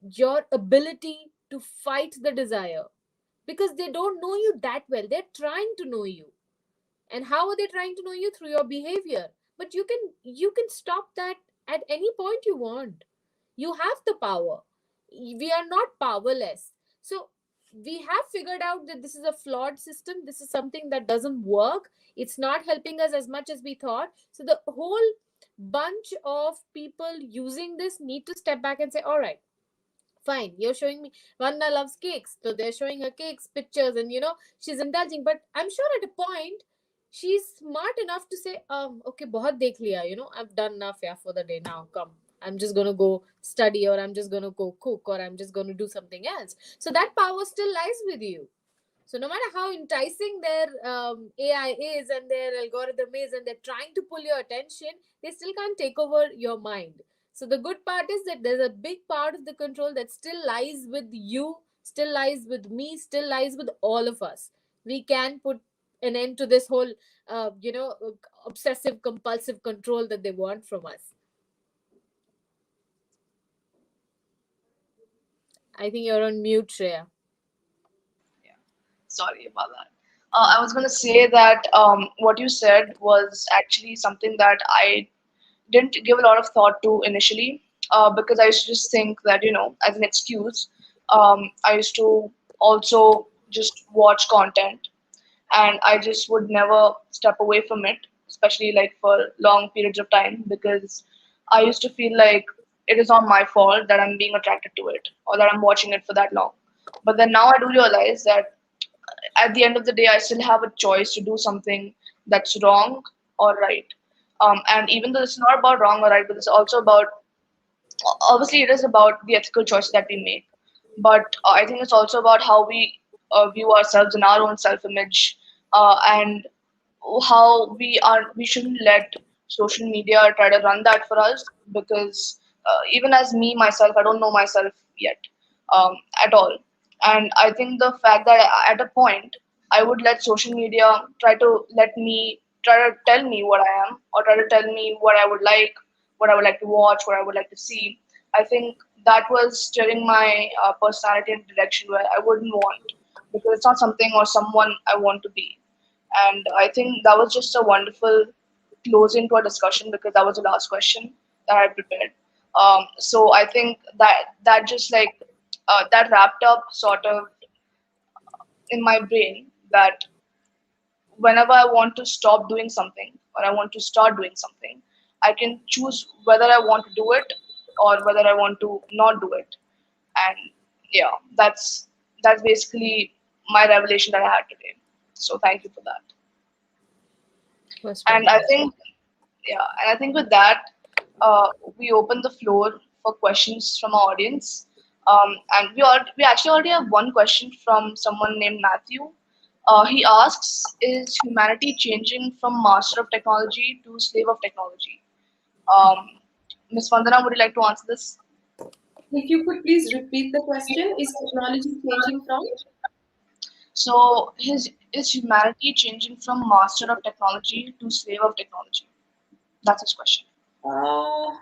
your ability to fight the desire, because they don't know you that well. They're trying to know you. And how are they trying to know you? Through your behavior. But you can stop that at any point you want. You have the power. We are not powerless. So we have figured out that this is a flawed system. This is something that doesn't work. It's not helping us as much as we thought. So the whole bunch of people using this need to step back and say, all right, fine, you're showing me Vanna loves cakes, so they're showing her cakes pictures, and she's indulging. But I'm sure at a point she's smart enough to say, okay, bahut dekh liya, I've done enough, yeah, for the day. Now come, I'm just gonna go study, or I'm just gonna go cook, or I'm just gonna do something else. So that power still lies with you. So no matter how enticing their AI is and their algorithm is, and they're trying to pull your attention, they still can't take over your mind. So the good part is that there's a big part of the control that still lies with you, still lies with me, still lies with all of us. We can put an end to this whole, obsessive compulsive control that they want from us. I think you're on mute, Shreya. Yeah. Sorry about that. I was going to say that what you said was actually something that I didn't give a lot of thought to initially, because I used to just think that, as an excuse, I used to also just watch content, and I just would never step away from it, especially like for long periods of time, because I used to feel like it is not my fault that I'm being attracted to it or that I'm watching it for that long. But then now I do realize that at the end of the day, I still have a choice to do something that's wrong or right. And even though it's not about wrong or right, but it's also about, obviously, it is about the ethical choices that we make. But I think it's also about how we view ourselves in our own self-image, and how we shouldn't let social media try to run that for us, because even as me myself, I don't know myself yet, at all. And I think the fact that at a point I would let social media try to tell me what I am, or try to tell me what I would like to watch, what I would like to see. I think that was steering my personality in a direction where I wouldn't want, because it's not something or someone I want to be. And I think that was just a wonderful closing to our discussion, because that was the last question that I prepared. So I think that just like that wrapped up sort of in my brain that whenever I want to stop doing something or I want to start doing something, I can choose whether I want to do it or whether I want to not do it. And yeah, that's basically my revelation that I had today. So thank you for that. Most And I welcome. think Yeah, and I think with that, uh, we open the floor for questions from our audience. And we actually already have one question from someone named Matthew. He asks, "Is humanity changing from master of technology to slave of technology?" Um, Ms. Vandana, would you like to answer this? If you could please repeat the question, is technology changing from? So, is humanity changing from master of technology to slave of technology? That's his question. Uh,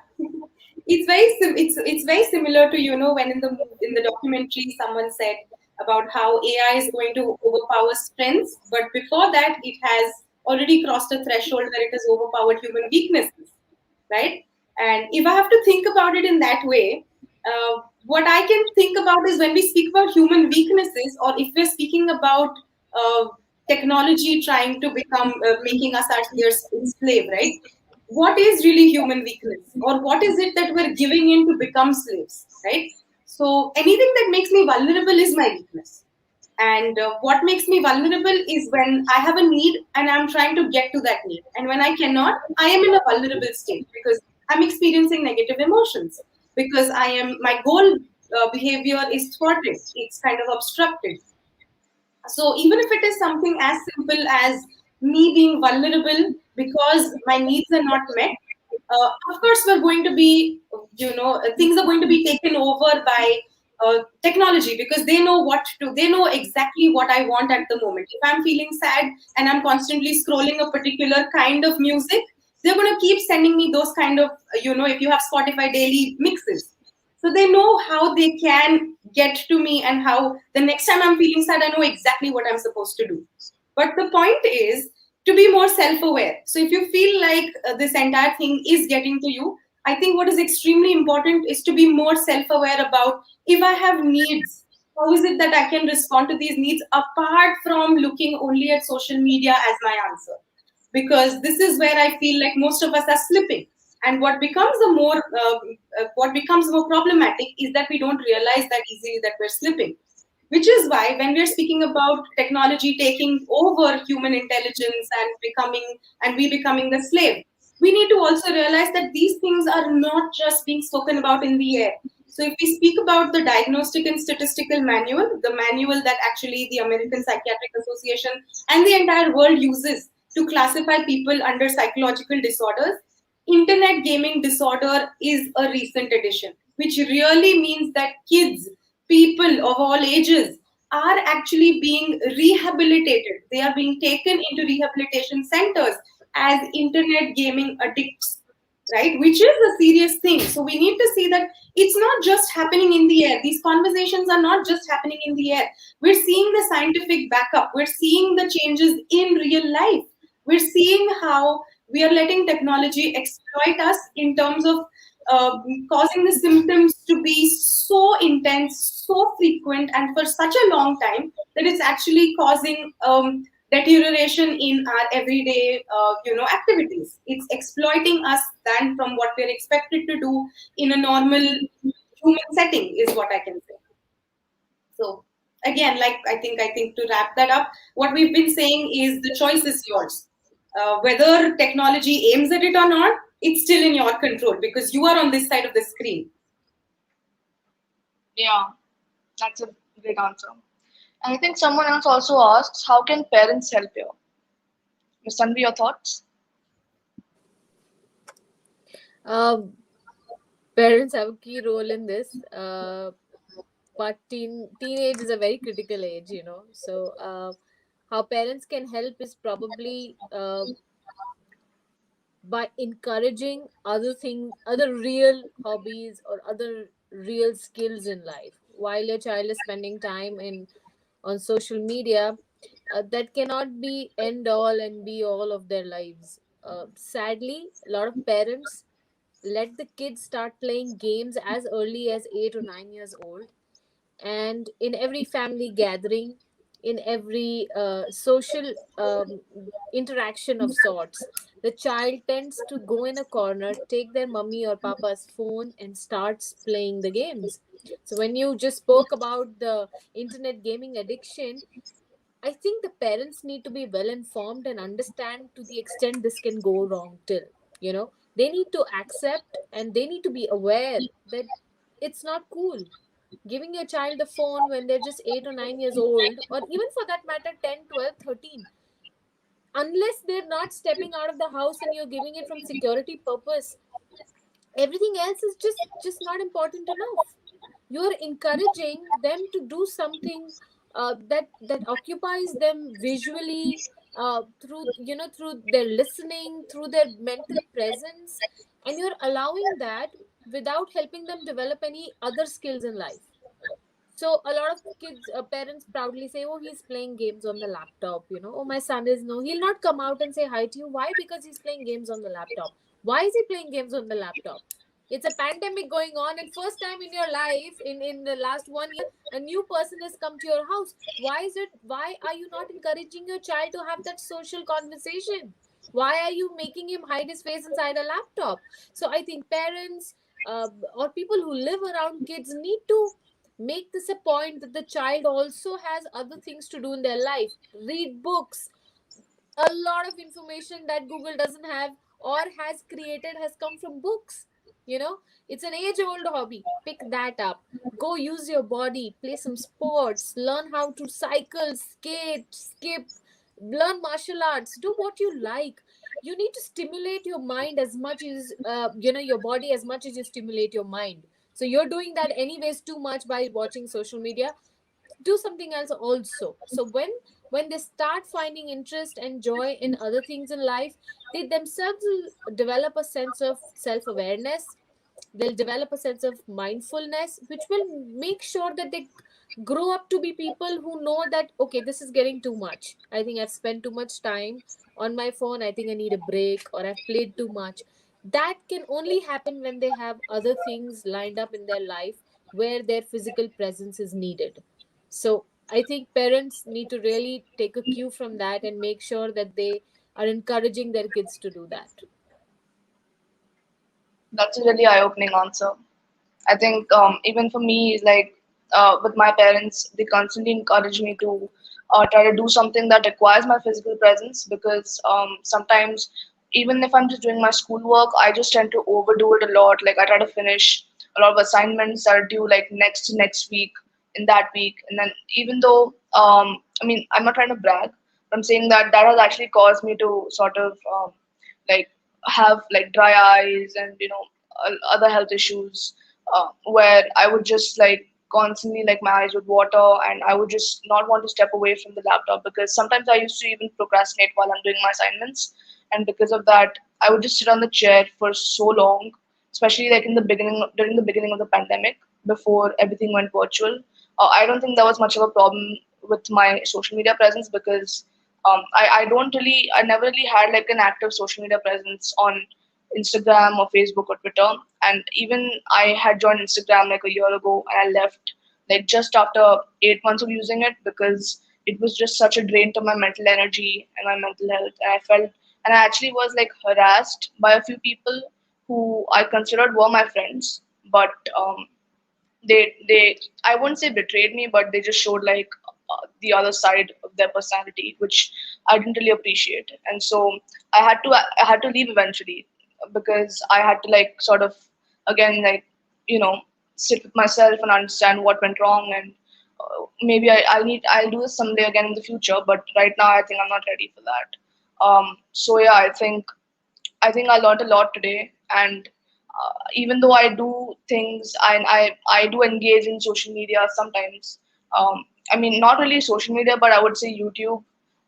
it's very similar to when in the documentary someone said about how AI is going to overpower strengths, but before that it has already crossed a threshold where it has overpowered human weaknesses, right? And if I have to think about it in that way, what I can think about is when we speak about human weaknesses, or if we're speaking about uh, technology trying to become making us our their slave, right? what is really human weakness, or what is it that we're giving in to become slaves, right? So anything that makes me vulnerable is my weakness. And what makes me vulnerable is when I have a need and I'm trying to get to that need. And when I cannot, I am in a vulnerable state because I'm experiencing negative emotions. Because my goal behavior is thwarted, it's kind of obstructed. So even if it is something as simple as me being vulnerable because my needs are not met, of course we're going to be, things are going to be taken over by technology, because they know exactly what I want at the moment. If I'm feeling sad and I'm constantly scrolling a particular kind of music, they're going to keep sending me those kind of, if you have Spotify daily mixes, so they know how they can get to me, and how the next time I'm feeling sad, I know exactly what I'm supposed to do. But the point is to be more self aware. So if you feel like this entire thing is getting to you, I think what is extremely important is to be more self aware about, if I have needs, how is it that I can respond to these needs apart from looking only at social media as my answer? Because this is where I feel like most of us are slipping. And what becomes more problematic is that we don't realize that easily that we're slipping. Which is why when we're speaking about technology taking over human intelligence and we becoming the slave, we need to also realize that these things are not just being spoken about in the air. So if we speak about the Diagnostic and Statistical Manual, the manual that actually the American Psychiatric Association and the entire world uses to classify people under psychological disorders, internet gaming disorder is a recent addition, which really means that kids, people of all ages, are actually being rehabilitated. They are being taken into rehabilitation centers as internet gaming addicts, right? Which is a serious thing. So we need to see that it's not just happening in the air. These conversations are not just happening in the air. We're seeing the scientific backup, we're seeing the changes in real life. We're seeing how we are letting technology exploit us in terms of uh, causing the symptoms to be so intense, so frequent, and for such a long time that it's actually causing deterioration in our everyday, activities. It's exploiting us than from what we're expected to do in a normal human setting, is what I can say. So again, like I think to wrap that up, what we've been saying is the choice is yours. Whether technology aims at it or not, it's still in your control because you are on this side of the screen. Yeah, that's a great answer. And I think someone else also asks, how can parents help here? Ms. Tanvi, your thoughts? Um, Parents have a key role in this, but teenage is a very critical age, you know. So, how parents can help is probably by encouraging other real hobbies or other real skills in life while your child is spending time in on social media. That cannot be end all and be all of their lives. Sadly, a lot of parents let the kids start playing games as early as 8 or 9 years old, and in every family gathering, in every social interaction of sorts, the child tends to go in a corner, take their mummy or papa's phone and starts playing the games. So when you just spoke about the internet gaming addiction, I think the parents need to be well informed and understand to the extent this can go wrong till, you know, they need to accept and they need to be aware that it's not cool giving your child a phone when they're just 8 or 9 years old, or even for that matter 10, 12, 13, unless they're not stepping out of the house and you're giving it from security purpose. Everything else is just not important enough. You're encouraging them to do something that occupies them visually, through, you know, through their listening, through their mental presence, and you're allowing that without helping them develop any other skills in life. So a lot of kids, parents proudly say, "Oh, he's playing games on the laptop." You know, "Oh, my son is no." He'll not come out and say hi to you. Why? Because he's playing games on the laptop. Why is he playing games on the laptop? It's a pandemic going on, and first time in your life, in the last 1 year, a new person has come to your house. Why is it? Why are you not encouraging your child to have that social conversation? Why are you making him hide his face inside a laptop? So I think parents, or people who live around kids, need to make this a point that the child also has other things to do in their life. Read books. A lot of information that Google doesn't have or has created has come from books. You know, it's an age old hobby. Pick that up. Go use your body, play some sports, learn how to cycle, skate, skip, learn martial arts, do what you like. You need to stimulate your mind as much as, your body as much as you stimulate your mind. So you're doing that anyways too much by watching social media. Do something else also. So when they start finding interest and joy in other things in life, they themselves will develop a sense of self-awareness. They'll develop a sense of mindfulness, which will make sure that they grow up to be people who know that, okay, this is getting too much. I think I've spent too much time on my phone. I think I need a break, or I've played too much. That can only happen when they have other things lined up in their life where their physical presence is needed. So I think parents need to really take a cue from that and make sure that they are encouraging their kids to do that. That's a really eye-opening answer. I think even for me, like with my parents, they constantly encourage me to try to do something that requires my physical presence because sometimes, even if I'm just doing my schoolwork, I just tend to overdo it a lot. Like I try to finish a lot of assignments that are due like next to next week in that week, and then even though I mean I'm not trying to brag, but I'm saying that that has actually caused me to sort of like have like dry eyes and other health issues where I would just like constantly like my eyes would water and I would just not want to step away from the laptop because sometimes I used to even procrastinate while I'm doing my assignments, and because of that I would just sit on the chair for so long, especially like in the beginning during the beginning of the pandemic before everything went virtual. I don't think there was much of a problem with my social media presence because I don't really I never really had like an active social media presence on Instagram or Facebook or Twitter. And even I had joined Instagram like a year ago and I left like just after 8 months of using it because it was just such a drain to my mental energy and my mental health. And I felt, and I actually was like harassed by a few people who I considered were my friends, but they I wouldn't say betrayed me, but they just showed like the other side of their personality, which I didn't really appreciate. And so I had to leave eventually because I had to like sort of again like you know sit with myself and understand what went wrong, and maybe I'll do this someday again in the future, but right now I think I'm not ready for that. So yeah, I think I learned a lot today, and even though I do things, I do engage in social media sometimes. I mean, not really social media, but I would say YouTube,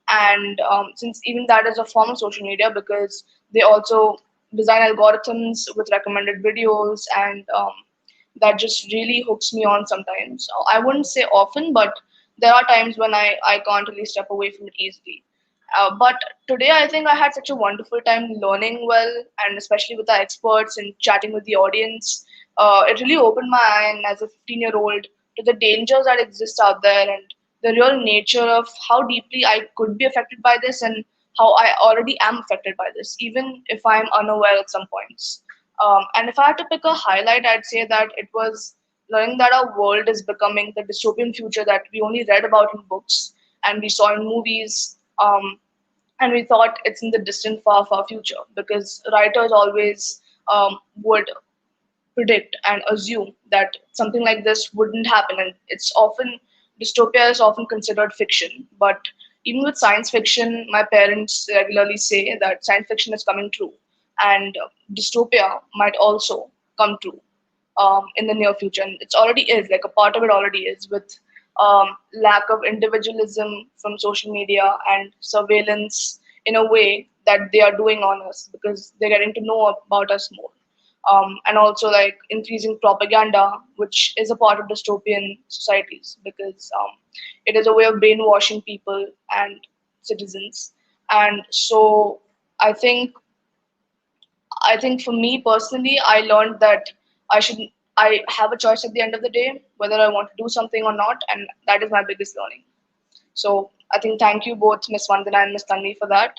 and since even that is a form of social media because they also design algorithms with recommended videos, and that just really hooks me on sometimes. I wouldn't say often, but there are times when I can't really step away from it easily. But today, I think I had such a wonderful time learning well, and especially with the experts and chatting with the audience. It really opened my eye, and as a 15-year-old, to the dangers that exist out there and the real nature of how deeply I could be affected by this and how I already am affected by this, even if I'm unaware at some points. And if I had to pick a highlight, I'd say that it was learning that our world is becoming the dystopian future that we only read about in books and we saw in movies. And we thought it's in the distant, far, far future because writers always would predict and assume that something like this wouldn't happen. And it's often, dystopia is often considered fiction. But even with science fiction, my parents regularly say that science fiction is coming true. And dystopia might also come true in the near future. And it's already is, like a part of it already is with lack of individualism from social media and surveillance in a way that they are doing on us because they're getting to know about us more, and also like increasing propaganda, which is a part of dystopian societies because it is a way of brainwashing people and citizens. And so I think I think for me personally, I learned that should I have a choice at the end of the day whether I want to do something or not, and that is my biggest learning. So I think thank you both, Miss Vandana and Miss Tanvi, for that.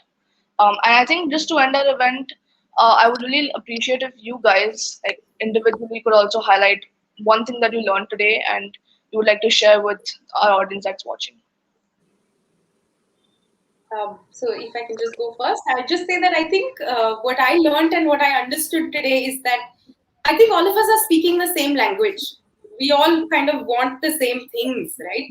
And I think just to end our event, I would really appreciate if you guys, like individually, could also highlight one thing that you learned today and you would like to share with our audience that's watching. So if I can just go first, I would just say that I think what I learned and what I understood today is that I think all of us are speaking the same language. We all kind of want the same things, right?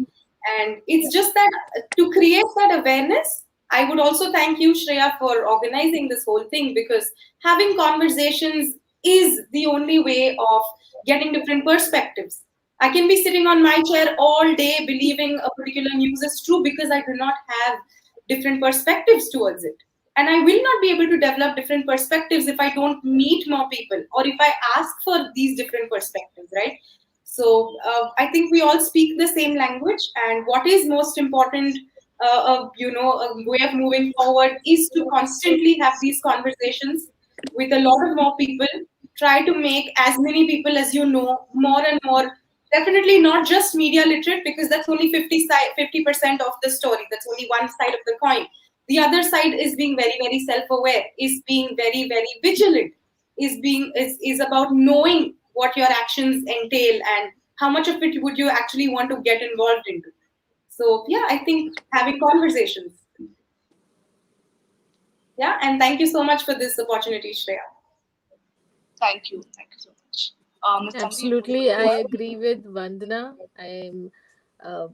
And it's just that to create that awareness, I would also thank you, Shreya, for organizing this whole thing, because having conversations is the only way of getting different perspectives. I can be sitting on my chair all day believing a particular news is true because I do not have different perspectives towards it. And I will not be able to develop different perspectives if I don't meet more people or if I ask for these different perspectives, right? So I think we all speak the same language, and what is most important, a way of moving forward is to constantly have these conversations with a lot of more people. Try to make as many people as you know more and more. Definitely not just media literate, because that's only 50% of the story. That's only one side of the coin. The other side is being very, very self-aware, is being very, very vigilant, is about knowing what your actions entail and how much of it would you actually want to get involved into. So yeah, I think having conversations. Yeah, and thank you so much for this opportunity, Shreya. Thank you so much. Ms. Tanvi, would you Absolutely, like I to add? agree with Vandana. Uh,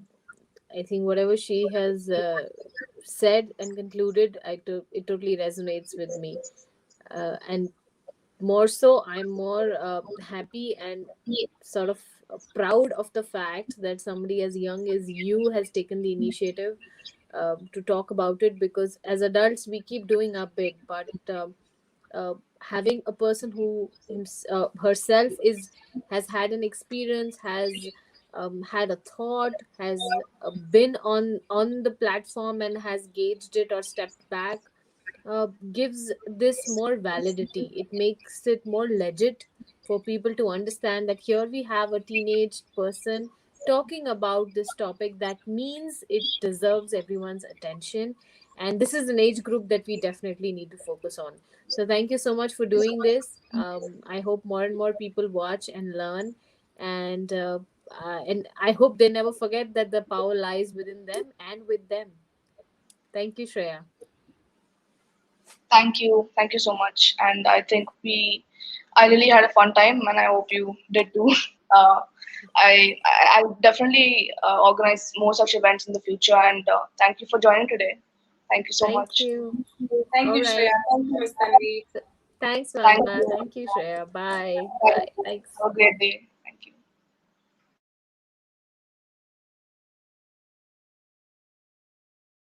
I think whatever she has said and concluded, it totally resonates with me. And more so, I'm more happy and sort of proud of the fact that somebody as young as you has taken the initiative to talk about it, because as adults we keep doing our bit, but having a person who herself is has had an experience, has had a thought, has been on the platform and has gauged it or stepped back, gives this more validity. It makes it more legit for people to understand that here we have a teenage person talking about this topic that means it deserves everyone's attention. And this is an age group that we definitely need to focus on. So, thank you so much for doing this. I hope more and more people watch and learn. And I hope they never forget that the power lies within them and with them. Thank you, Shreya. Thank you so much. And I really had a fun time, and I hope you did too. Uh, I'll definitely organize more such events in the future. And thank you for joining today. Thank you so Thank much. you. Thank All you, right. Shreya. Thank you, Ms. Tanvi. Thanks, Thank Vandana. you. Thank you, Shreya. Bye. Thank Bye. you. Thanks. Have a great day.